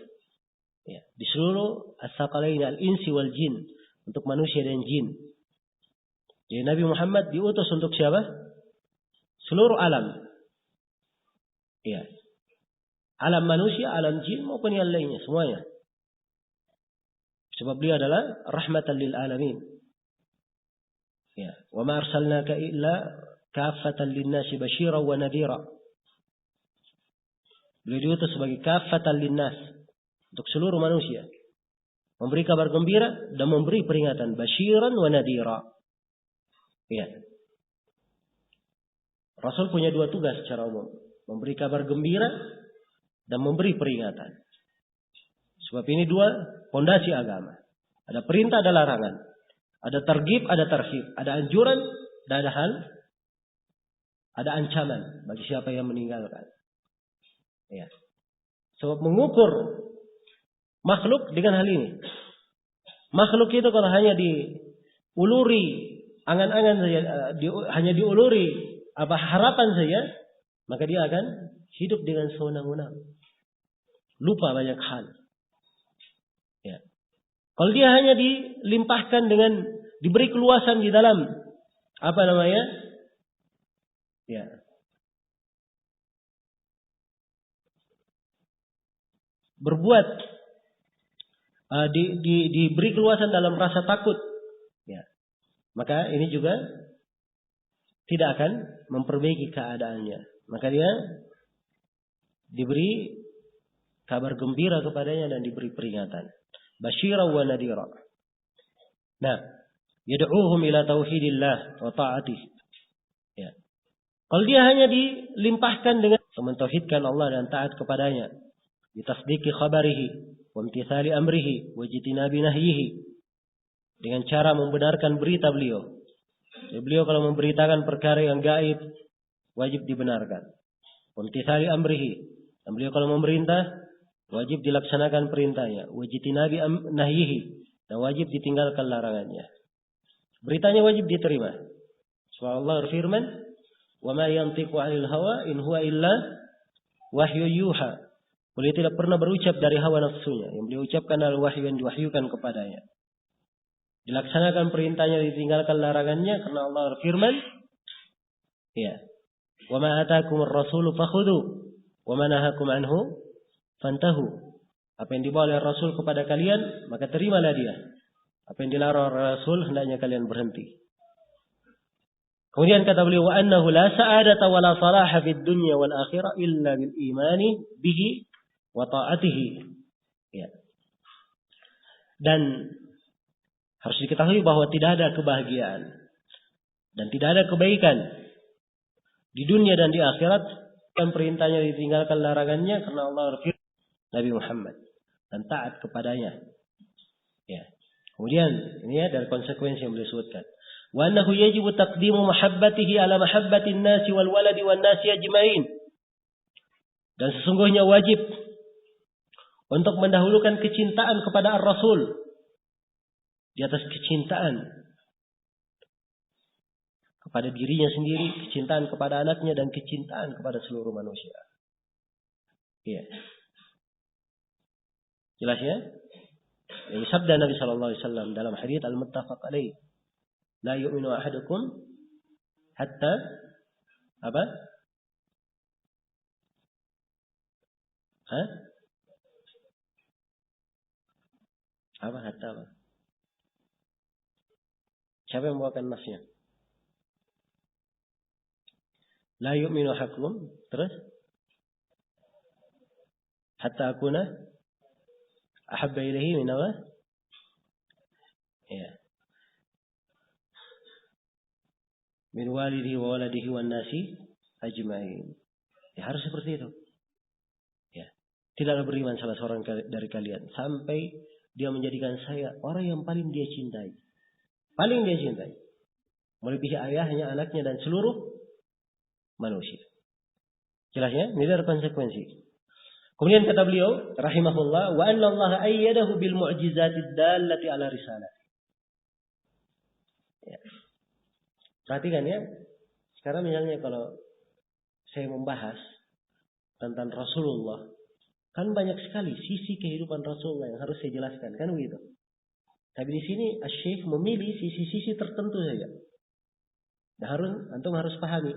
Ya. Di seluruh as-tsaqalaini, al-insi wal jin, untuk manusia dan jin. Jadi Nabi Muhammad diutus untuk siapa? Seluruh alam. Ya. Alam manusia, alam jin maupun yang lainnya, semuanya. Sebab beliau adalah rahmatan lil alamin. Ya, wa ma arsalnaka illa kaffatan lin-nasi basyiran wa nadhira. Beliau diutus sebagai kaffatan lin-nas, untuk seluruh manusia, memberi kabar gembira dan memberi peringatan, basyiran wa nadhira. Ya. Rasul punya dua tugas secara umum, memberi kabar gembira dan memberi peringatan. Sebab ini dua pondasi agama. Ada perintah, ada larangan. Ada targhib, ada tarhib. Ada anjuran, dan ada ancaman bagi siapa yang meninggalkan. Ya. Sebab mengukur makhluk dengan hal ini. Makhluk itu kalau hanya diuluri angan-angan saja, hanya diuluri harapan saja, maka dia akan hidup dengan sewenang-wenang, lupa banyak hal. Ya. Kalau dia hanya dilimpahkan dengan diberi keluasan di dalam ya, berbuat, diberi keluasan dalam rasa takut, ya, maka ini juga tidak akan memperbaiki keadaannya. Maka dia diberi kabar gembira kepadanya dan diberi peringatan, basyira wa nadira. Nah, yad'uuhum ila tauhidillah wa ta'atih. Ya. Kalau dia hanya dilimpahkan dengan mentauhidkan Allah dan taat kepadanya, bitasdiqi khabarihi wa imtithali amrihi wa jitinabi nahyihi, dengan cara membenarkan berita beliau. Jadi beliau kalau memberitakan perkara yang gaib wajib dibenarkan. Wa imtithali amrihi, dan beliau kalau memerintah wajib dilaksanakan perintahnya. Wajitinabi nahyihi, dan wajib ditinggalkan larangannya. Beritanya wajib diterima. Sebab Allah berfirman, "Wa ma yantiqu 'anil hawa in huwa illa wahyu yuha." Beliau tidak pernah berucap dari hawa nafsunya. Yang beliau ucapkan adalah wahyu yang diwahyukan kepadanya. Dilaksanakan perintahnya, ditinggalkan larangannya, karena Allah berfirman, ya, "Wa ma ataakumur rasulu fakhudhu wa ma nahakum anhu fantahu." Apa yang dibawa oleh Rasul kepada kalian, maka terimalah dia. Apa yang dilarang oleh Rasul, hendaknya kalian berhenti. Kemudian kata beliau, wa annahu la sa'adata wa la salaha fid dunya wal akhirah illa bil imani bihi wa ta'atihi. Ya. Dan harus diketahui bahwa tidak ada kebahagiaan dan tidak ada kebaikan di dunia dan di akhirat dan perintahnya ditinggalkan larangannya karena Allah berfirman Nabi Muhammad dan taat kepadanya. Ya. Kemudian ini ya dari konsekuensi yang beliau sebutkan. Wa annahu yajibu taqdimu mahabbatihi ala mahabbatin nasi wal waladi wan nasi ajmain. Dan sesungguhnya wajib untuk mendahulukan kecintaan kepada Ar-Rasul di atas kecintaan kepada dirinya sendiri, kecintaan kepada anaknya dan kecintaan kepada seluruh manusia. Iya. Jelas ya? Ini sabda Nabi sallallahu alaihi wasallam dalam hadits al-muttafaq alaih. La yu'minu ahadukum hatta apa? Hah? Apa hatta apa? Siapa yang membawakan nasnya? La yu'minu ahadukum terus hatta akuna ahabba ilaihi min apa? Ya. Min walidihi wa waladihi wan nasi ajma'in. Ya harus seperti itu. Ya. Tidaklah beriman salah seorang dari kalian sampai dia menjadikan saya orang yang paling dia cintai. Paling dia cintai. Melebihi ayahnya, anaknya dan seluruh manusia. Jelas ya? Ini adalah konsekuensi. Kemudian kata beliau rahimahullah wa anna Allah ayyadahu bil mu'jizatid dallati ala risalah. Ya. Perhatikan ya. Sekarang misalnya kalau saya membahas tentang Rasulullah, kan banyak sekali sisi kehidupan Rasulullah yang harus saya jelaskan, kan begitu. Tapi di sini Asy-Syaikh memilih sisi-sisi tertentu saja. Dan antum harus pahami,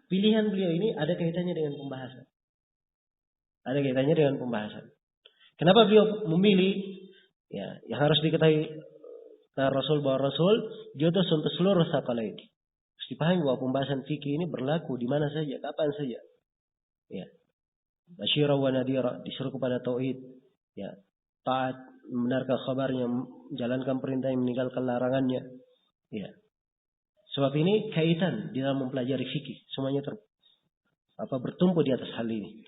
pilihan beliau ini ada kaitannya dengan pembahasan. Ada kaitannya dengan pembahasan. Kenapa beliau memilih ya yang harus diketahui Rasul bahwa Rasul diutus untuk seluruh tsaqalain. Harus dipahami bahwa pembahasan fikih ini berlaku di mana saja, kapan saja. Ya. Basyira wa nadira, disuruh kepada tauhid. Ya. Taat, membenarkan kabarnya, menjalankan perintahnya, meninggalkan larangannya. Ya. Sebab ini kaitan di dalam mempelajari fikih. Semuanya bertumpu di atas hal ini.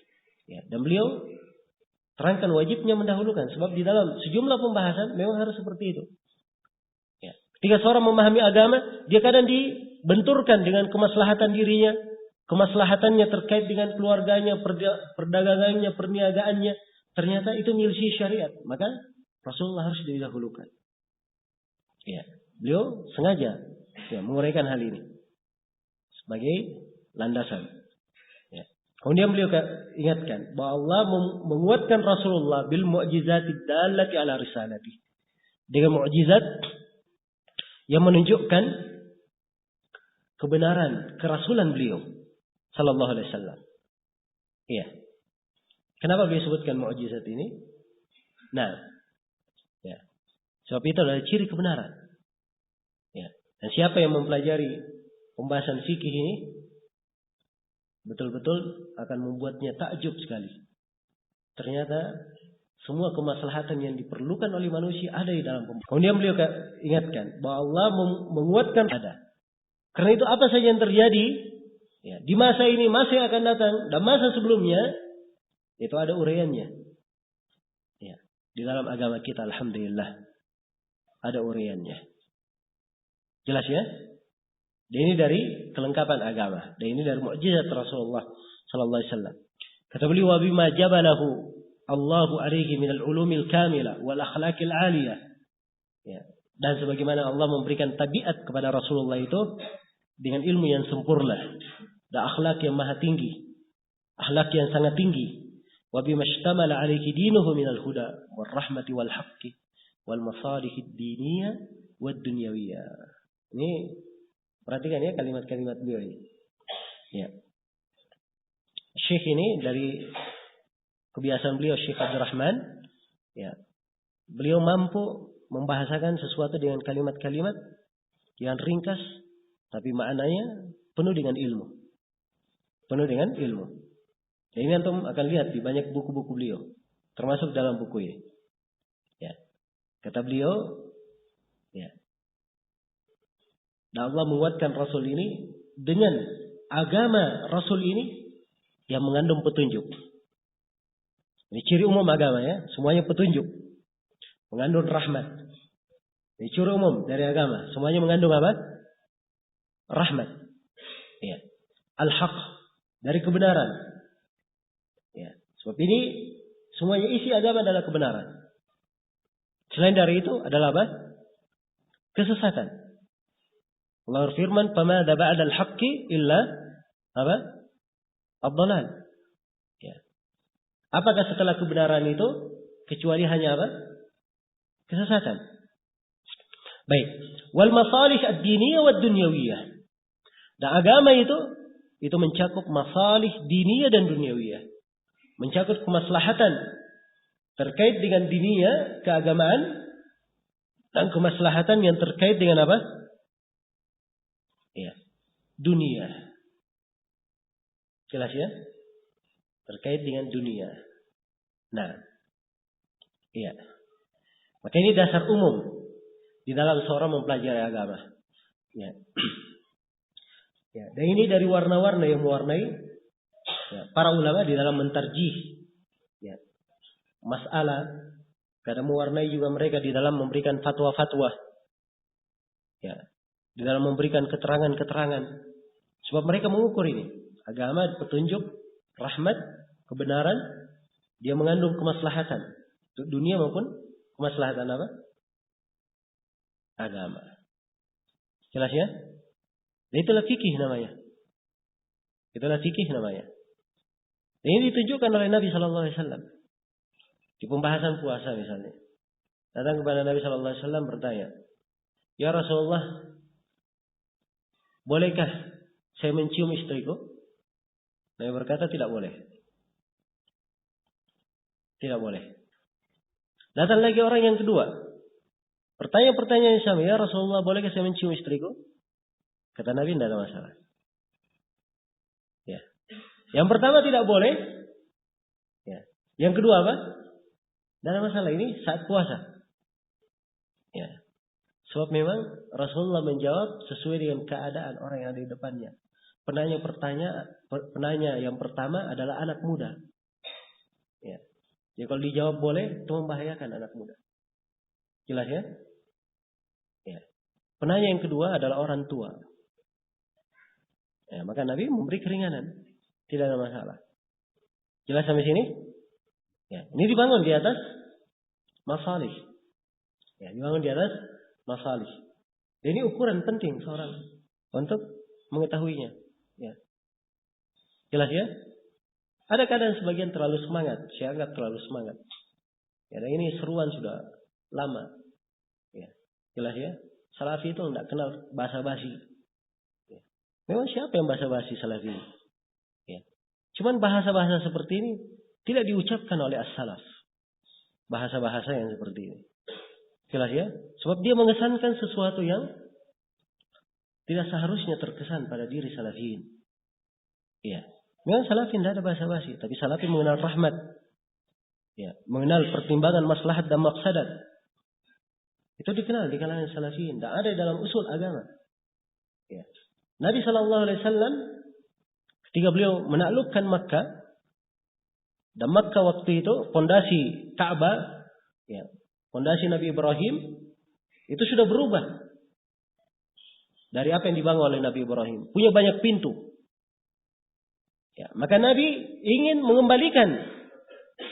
Ya. Dan beliau terangkan wajibnya mendahulukan. Sebab di dalam sejumlah pembahasan memang harus seperti itu. Ya. Ketika seorang memahami agama, dia kadang dibenturkan dengan kemaslahatan dirinya, kemaslahatannya terkait dengan keluarganya, perdagangannya, perniagaannya. Ternyata itu menyelisih syariat. Maka Rasulullah harus didahulukan. Ya. Beliau sengaja menguraikan hal ini sebagai landasan. Ya. Kemudian beliau ingatkan bahwa Allah menguatkan Rasulullah bil mu'jizatid dallati ala risalati. Dengan mukjizat yang menunjukkan kebenaran kerasulan beliau sallallahu alaihi wasallam. Iya. Kenapa beliau sebutkan mukjizat ini? Nah, ya. Sebab itu adalah ciri kebenaran. Ya. Dan siapa yang mempelajari pembahasan fikih ini betul-betul akan membuatnya takjub sekali. Ternyata semua kemaslahatan yang diperlukan oleh manusia ada di dalam pembahasan. Kemudian beliau ingatkan bahwa Allah menguatkan ada. Karena itu apa saja yang terjadi ya, di masa ini, masa yang akan datang dan masa sebelumnya itu ada uraiannya. Ya, di dalam agama kita alhamdulillah ada uraiannya. Jelas ya? Dan ini dari kelengkapan agama. Dan ini dari mukjizat Rasulullah sallallahu alaihi wasallam. Kata beliau wa bima jabalahu Allahu alaihi minal ulumil kamilah wal akhlaqil aliyah. Ya. Dan sebagaimana Allah memberikan tabiat kepada Rasulullah itu dengan ilmu yang sempurna dan akhlak yang maha tinggi, akhlak yang sangat tinggi. Wa bima ishtamala alaihi dinuhu minal huda wal rahmati wal haqqi wal masalihid diniyah wad dunyawiyah. Ini perhatikan ya kalimat-kalimat beliau ini. Ya. Syekh ini dari kebiasaan beliau Syekh Abdurrahman Ya. Beliau mampu membahasakan sesuatu dengan kalimat-kalimat yang ringkas, tapi maknanya penuh dengan ilmu. Penuh dengan ilmu. Ya, ini antum akan lihat di banyak buku-buku beliau, termasuk dalam buku ini. Ya. Kata beliau, ya. Dan Allah menguatkan Rasul ini dengan agama Rasul ini yang mengandung petunjuk. Ini ciri umum agama ya, semuanya petunjuk. Mengandung rahmat. Ini ciri umum dari agama, semuanya mengandung apa? Rahmat. Ya. Al-haq, dari kebenaran. Ya. Sebab ini semuanya isi agama adalah kebenaran. Selain dari itu adalah apa? Kesesatan. Allah berfirman, "Famada ba'da al-haqqi illa apa? Ad-dhalal." Ya. Apakah setelah kebenaran itu kecuali hanya apa? Kesesatan. Baik. Wal masalih ad-diniyah wad dunyawiyah. Dan agama itu mencakup masalih diniyah dan dunyawiyah. Mencakup kemaslahatan terkait dengan diniyah, keagamaan, dan kemaslahatan yang terkait dengan apa? Ya, dunia. Jelas ya? Terkait dengan dunia. Nah, iya. Maka ini dasar umum di dalam seorang mempelajari agama. Ya. Ya, dan ini dari warna-warna yang mewarnai ya, para ulama di dalam mentarjih ya, masalah. Kadang mewarnai juga mereka di dalam memberikan fatwa-fatwa. Ya, di dalam memberikan keterangan-keterangan. Sebab mereka mengukur ini. Agama, petunjuk, rahmat, kebenaran. Dia mengandung kemaslahatan. Dunia maupun kemaslahatan apa? Agama. Jelas ya? Dan itulah fikih namanya. Itulah fikih namanya. Dan ini ditunjukkan oleh Nabi SAW. Di pembahasan puasa misalnya. Datang kepada Nabi SAW bertanya. Ya Rasulullah, bolehkah saya mencium istriku? Nabi berkata tidak boleh. Tidak boleh. Datang lagi orang yang kedua. Pertanyaan-pertanyaan yang sama. Ya Rasulullah, bolehkah saya mencium istriku? Kata Nabi tidak ada masalah. Ya. Yang pertama tidak boleh. Ya. Yang kedua apa? Tidak ada masalah. Ini saat puasa. Ya. Sebab memang Rasulullah menjawab sesuai dengan keadaan orang yang ada di depannya. Penanya yang pertama adalah anak muda. Ya. Jadi kalau dijawab boleh, itu membahayakan anak muda. Jelas ya? Ya. Penanya yang kedua adalah orang tua. Ya, maka Nabi memberi keringanan. Tidak ada masalah. Jelas sampai sini? Ya. Ini dibangun di atas masalih. Ya, dibangun di atas masalih. Dan ini ukuran penting seorang untuk mengetahuinya. Ya. Jelas ya? Ada kadang sebagian terlalu semangat. Saya anggap terlalu semangat. Ya, dan ini seruan sudah lama. Ya. Jelas ya? Salafi itu tidak kenal basa-basi. Ya. Memang siapa yang basa-basi salafi? Ya. Cuman bahasa-bahasa seperti ini tidak diucapkan oleh as-salaf. Bahasa-bahasa yang seperti ini. Jelas ya? Sebab dia mengesankan sesuatu yang tidak seharusnya terkesan pada diri salafiyin. Ya. Memang salafin tidak ada basa-basi, tapi salafin mengenal rahmat. Ya, mengenal pertimbangan maslahat dan maqsadat. Itu dikenal di kalangan salafiyin, tidak ada dalam usul agama. Ya. Nabi SAW ketika beliau menaklukkan Makkah, dan Makkah waktu itu fondasi Ka'bah, ya, fondasi Nabi Ibrahim itu sudah berubah dari apa yang dibangun oleh Nabi Ibrahim. Punya banyak pintu. Ya, maka Nabi ingin mengembalikan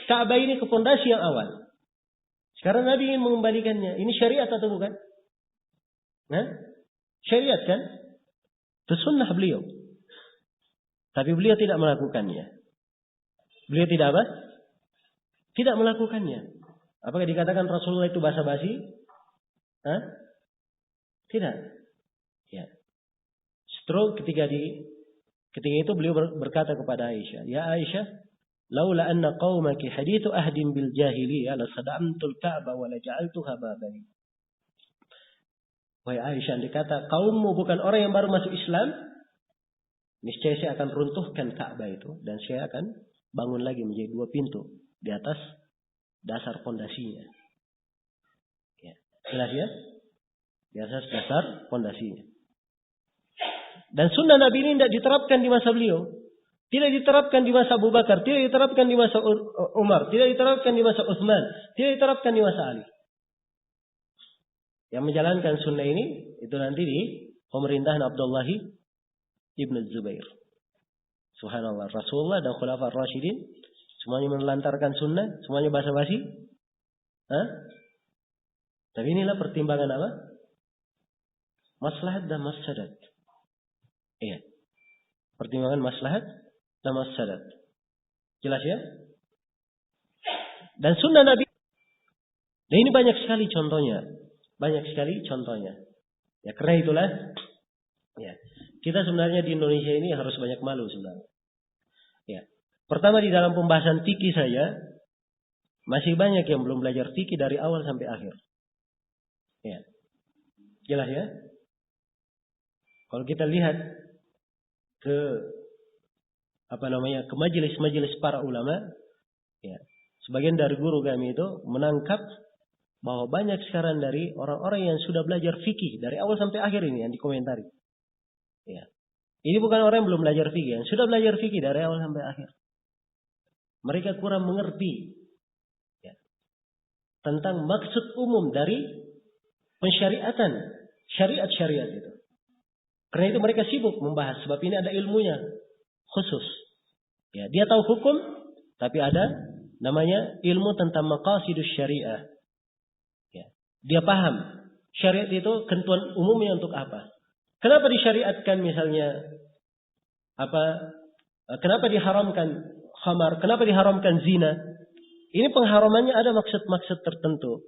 Ka'bah ini ke fondasi yang awal. Sekarang Nabi ingin mengembalikannya. Ini syariat atau bukan? Nah, syariat kan? Itu sunnah beliau. Tapi beliau tidak melakukannya. Beliau tidak apa? Tidak melakukannya. Apakah dikatakan Rasulullah itu basa-basi? Hah? Tidak. Ya. Justru ketika itu beliau berkata kepada Aisyah, "Ya Aisyah, laula anna qaumaki hadithu ahdin bil jahiliyah la sadamtul Ka'bah wa la ja'altuha baban. Wahai Aisyah, andai kata kaummu bukan orang yang baru masuk Islam, niscaya saya akan runtuhkan Ka'bah itu dan saya akan bangun lagi menjadi 2 pintu di atas dasar pondasinya. Ya, jelas ya? Di atas dasar pondasinya. Dan sunnah Nabi ini tidak diterapkan di masa beliau. Tidak diterapkan di masa Abu Bakar. Tidak diterapkan di masa Umar. Tidak diterapkan di masa Utsman. Tidak diterapkan di masa Ali. Yang menjalankan sunnah ini, itu nanti di pemerintahan Abdullah ibn Zubair. Subhanallah. Rasulullah dan Khulafaur Rasyidin semuanya menelantarkan sunnah. Semuanya basa-basi. Tapi inilah pertimbangan apa? Maslahat dan mafsadat. Iya. Pertimbangan maslahat dan mafsadat. Jelas ya? Dan sunnah Nabi. Dan ini banyak sekali contohnya. Banyak sekali contohnya. Ya, karena itulah ya, kita sebenarnya di Indonesia ini harus banyak malu sebenarnya. Ya. Pertama, di dalam pembahasan fikih saja masih banyak yang belum belajar fikih dari awal sampai akhir. Ya. Jelas ya? Kalau kita lihat ke ke majelis-majelis para ulama, ya, sebagian dari guru kami itu menangkap bahwa banyak sekarang dari orang-orang yang sudah belajar fikih dari awal sampai akhir ini yang dikomentari. Ya. Ini bukan orang yang belum belajar fikih, yang sudah belajar fikih dari awal sampai akhir. Mereka kurang mengerti ya, tentang maksud umum dari pensyariatan, syariat-syariat itu. Karena itu mereka sibuk membahas, sebab ini ada ilmunya khusus. Ya, dia tahu hukum, tapi ada namanya ilmu tentang maqasidus syariah. Ya, dia paham syariat itu ketentuan umumnya untuk apa. Kenapa disyariatkan misalnya kenapa diharamkan khamar, kenapa diharamkan zina? Ini pengharamannya ada maksud-maksud tertentu.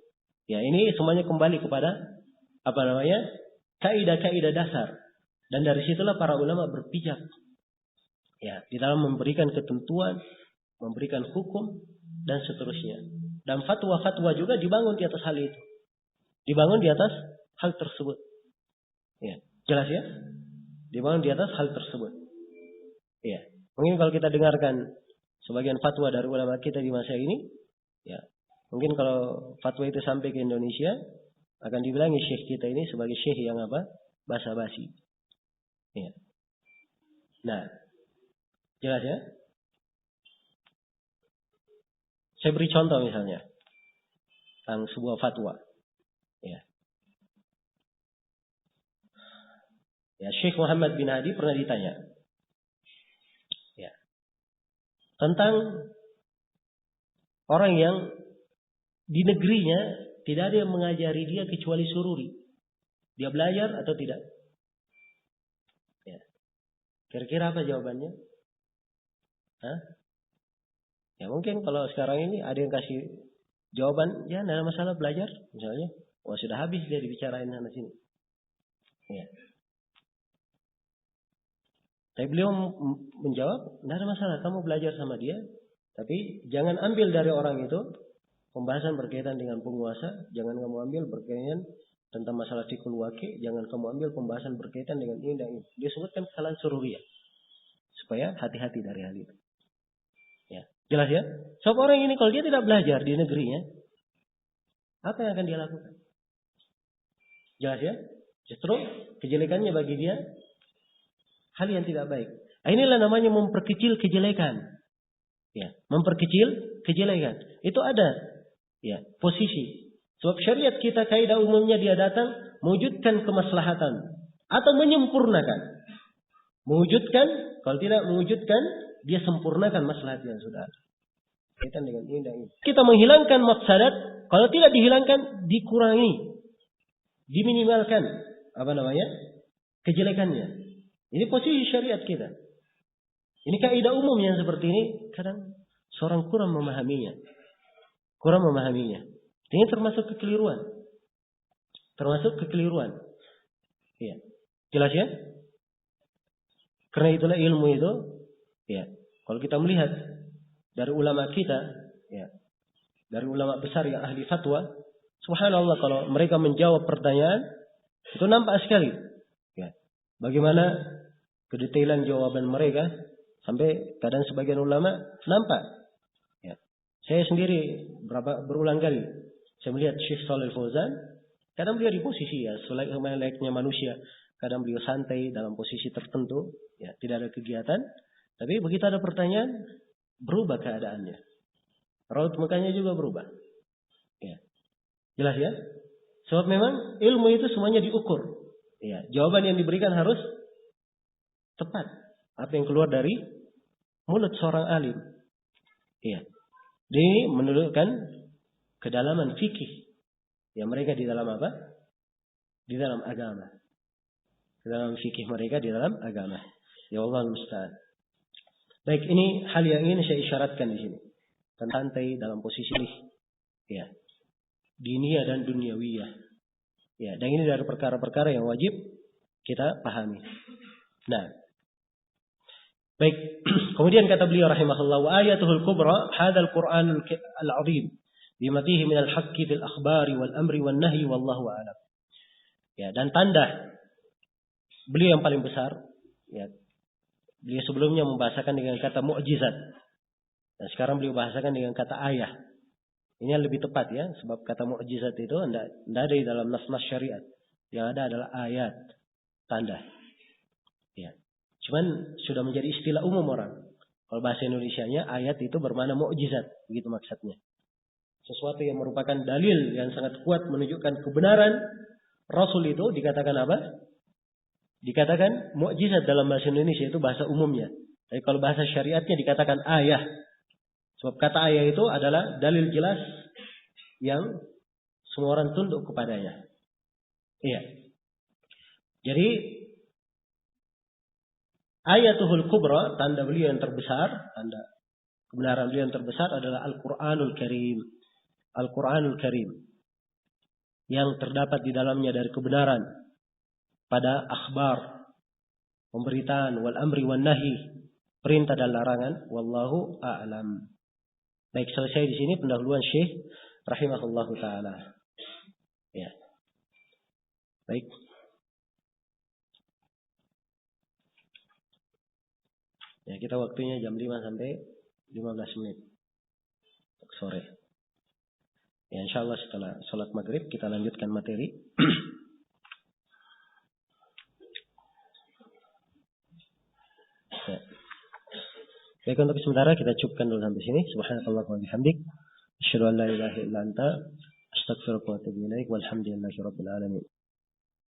Ya, ini semuanya kembali kepada kaidah-kaidah dasar. Dan dari situlah para ulama berpijak. Ya, di dalam memberikan ketentuan, memberikan hukum dan seterusnya. Dan fatwa-fatwa juga dibangun di atas hal itu. Dibangun di atas hal tersebut. Ya, jelas ya? Dibangun di atas hal tersebut. Ya, mungkin kalau kita dengarkan sebagian fatwa dari ulama kita di masa ini, ya, mungkin kalau fatwa itu sampai ke Indonesia, akan dibilangi syekh kita ini sebagai syekh yang basa-basi. Ya. Nah, jelas ya? Saya beri contoh misalnya tentang sebuah fatwa. Ya. Ya, Syekh Muhammad bin Hadi pernah ditanya. Ya. Tentang orang yang di negerinya tidak ada yang mengajari dia kecuali sururi. Dia belajar atau tidak? Ya. Kira-kira apa jawabannya? Ya mungkin kalau sekarang ini ada yang kasih jawaban, ya tidak ada masalah belajar, misalnya. Wah, sudah habis dia dibicarain sana sini. Ya. Tapi beliau menjawab, tidak ada masalah, kamu belajar sama dia, tapi jangan ambil dari orang itu pembahasan berkaitan dengan penguasa, jangan kamu ambil berkaitan tentang masalah fikul waqi, jangan kamu ambil pembahasan berkaitan dengan ini dan ini. Dia sebutkan kesalahan sururiyah. Supaya hati-hati dari hal itu. Ya, jelas ya? Sebab orang ini kalau dia tidak belajar di negerinya, apa yang akan dia lakukan? Jelas ya? Justru kejelekannya bagi dia hal yang tidak baik. Inilah namanya memperkecil kejelekan. Ya, memperkecil kejelekan. Itu ada ya, posisi. Sebab syariat kita kaidah umumnya dia datang mewujudkan kemaslahatan atau menyempurnakan. Mewujudkan, kalau tidak mewujudkan, dia sempurnakan maslahat yang sudah ada. Kaitan dengan ini dan ini. Kita menghilangkan mafsadat, kalau tidak dihilangkan, dikurangi, diminimalkan, kejelekannya. Ini posisi syariat kita. Ini kaidah umum yang seperti ini, kadang seorang kurang memahaminya. Ini termasuk kekeliruan. Iya. Jelas ya? Karena itulah ilmu itu, ya. Kalau kita melihat dari ulama kita, ya, dari ulama besar yang ahli fatwa, subhanallah kalau mereka menjawab pertanyaan itu nampak sekali, ya, bagaimana kedetailan jawaban mereka sampai kadang sebagian ulama nampak. Ya. Saya sendiri berulang kali saya melihat Syekh Shalih Fauzan, kadang beliau di posisi ya selayaknya manusia, kadang beliau santai dalam posisi tertentu, ya, tidak ada kegiatan, tapi begitu ada pertanyaan berubah keadaannya. Raut mukanya juga berubah. Ya. Jelas ya? Sebab memang ilmu itu semuanya diukur. Ya, jawaban yang diberikan harus tepat. Apa yang keluar dari mulut seorang alim. Ya. Ini menunjukkan kedalaman fikih. Ya, mereka di dalam apa? Di dalam agama. Dalam fikih mereka di dalam agama. Ya Allah musta'an. Baik, ini hal yang ingin saya isyaratkan di sini. Santai dalam posisi ini. Ya. Diniyah dan dunyawiyah. Ya, dan ini dari perkara-perkara yang wajib kita pahami. Nah, baik. Kemudian kata beliau rahimahullah, wa ayatuhul kubra hadzal Qur'anul al-'azim bimatihi minal haqqi fil akhbari wal amri wan nahyi wallahu a'lam. Ya, dan tanda beliau yang paling besar, ya. Beliau sebelumnya membahasakan dengan kata mukjizat. Dan sekarang beliau bahasakan dengan kata ayah. Ini yang lebih tepat ya, sebab kata mukjizat itu tidak ada di dalam nas-nas syariat. Yang ada adalah ayat, tanda. Ya. Cuman sudah menjadi istilah umum orang. Kalau bahasa Indonesianya ayat itu bermakna mukjizat, begitu maksudnya. Sesuatu yang merupakan dalil yang sangat kuat menunjukkan kebenaran Rasul itu dikatakan apa? Dikatakan mukjizat dalam bahasa Indonesia, itu bahasa umumnya. Tapi kalau bahasa syariatnya dikatakan ayah. Sebab kata ayah itu adalah dalil jelas yang semua orang tunduk kepadanya. Iya. Jadi ayatuhul kubra, tanda beliau yang terbesar, tanda kebenaran beliau yang terbesar adalah Al-Qur'anul Karim. Al-Qur'anul Karim. Yang terdapat di dalamnya dari kebenaran pada akhbar, pemberitaan, wal amri wan nahi, perintah dan larangan, wallahu a'lam. Baik, selesai di sini pendahuluan Syekh rahimahullahu taala. Ya. Baik. Ya, kita waktunya jam 5 sampai 15 menit sore. Ya, insyaallah setelah salat maghrib kita lanjutkan materi. Ya. Baik, untuk sementara kita cukupkan dulu sampai sini. Subhanakallahumma wa bihamdik, asyhadu an la ilaha illa anta, astaghfiruka wa atubu ilaik, walhamdulillahi rabbil alamin.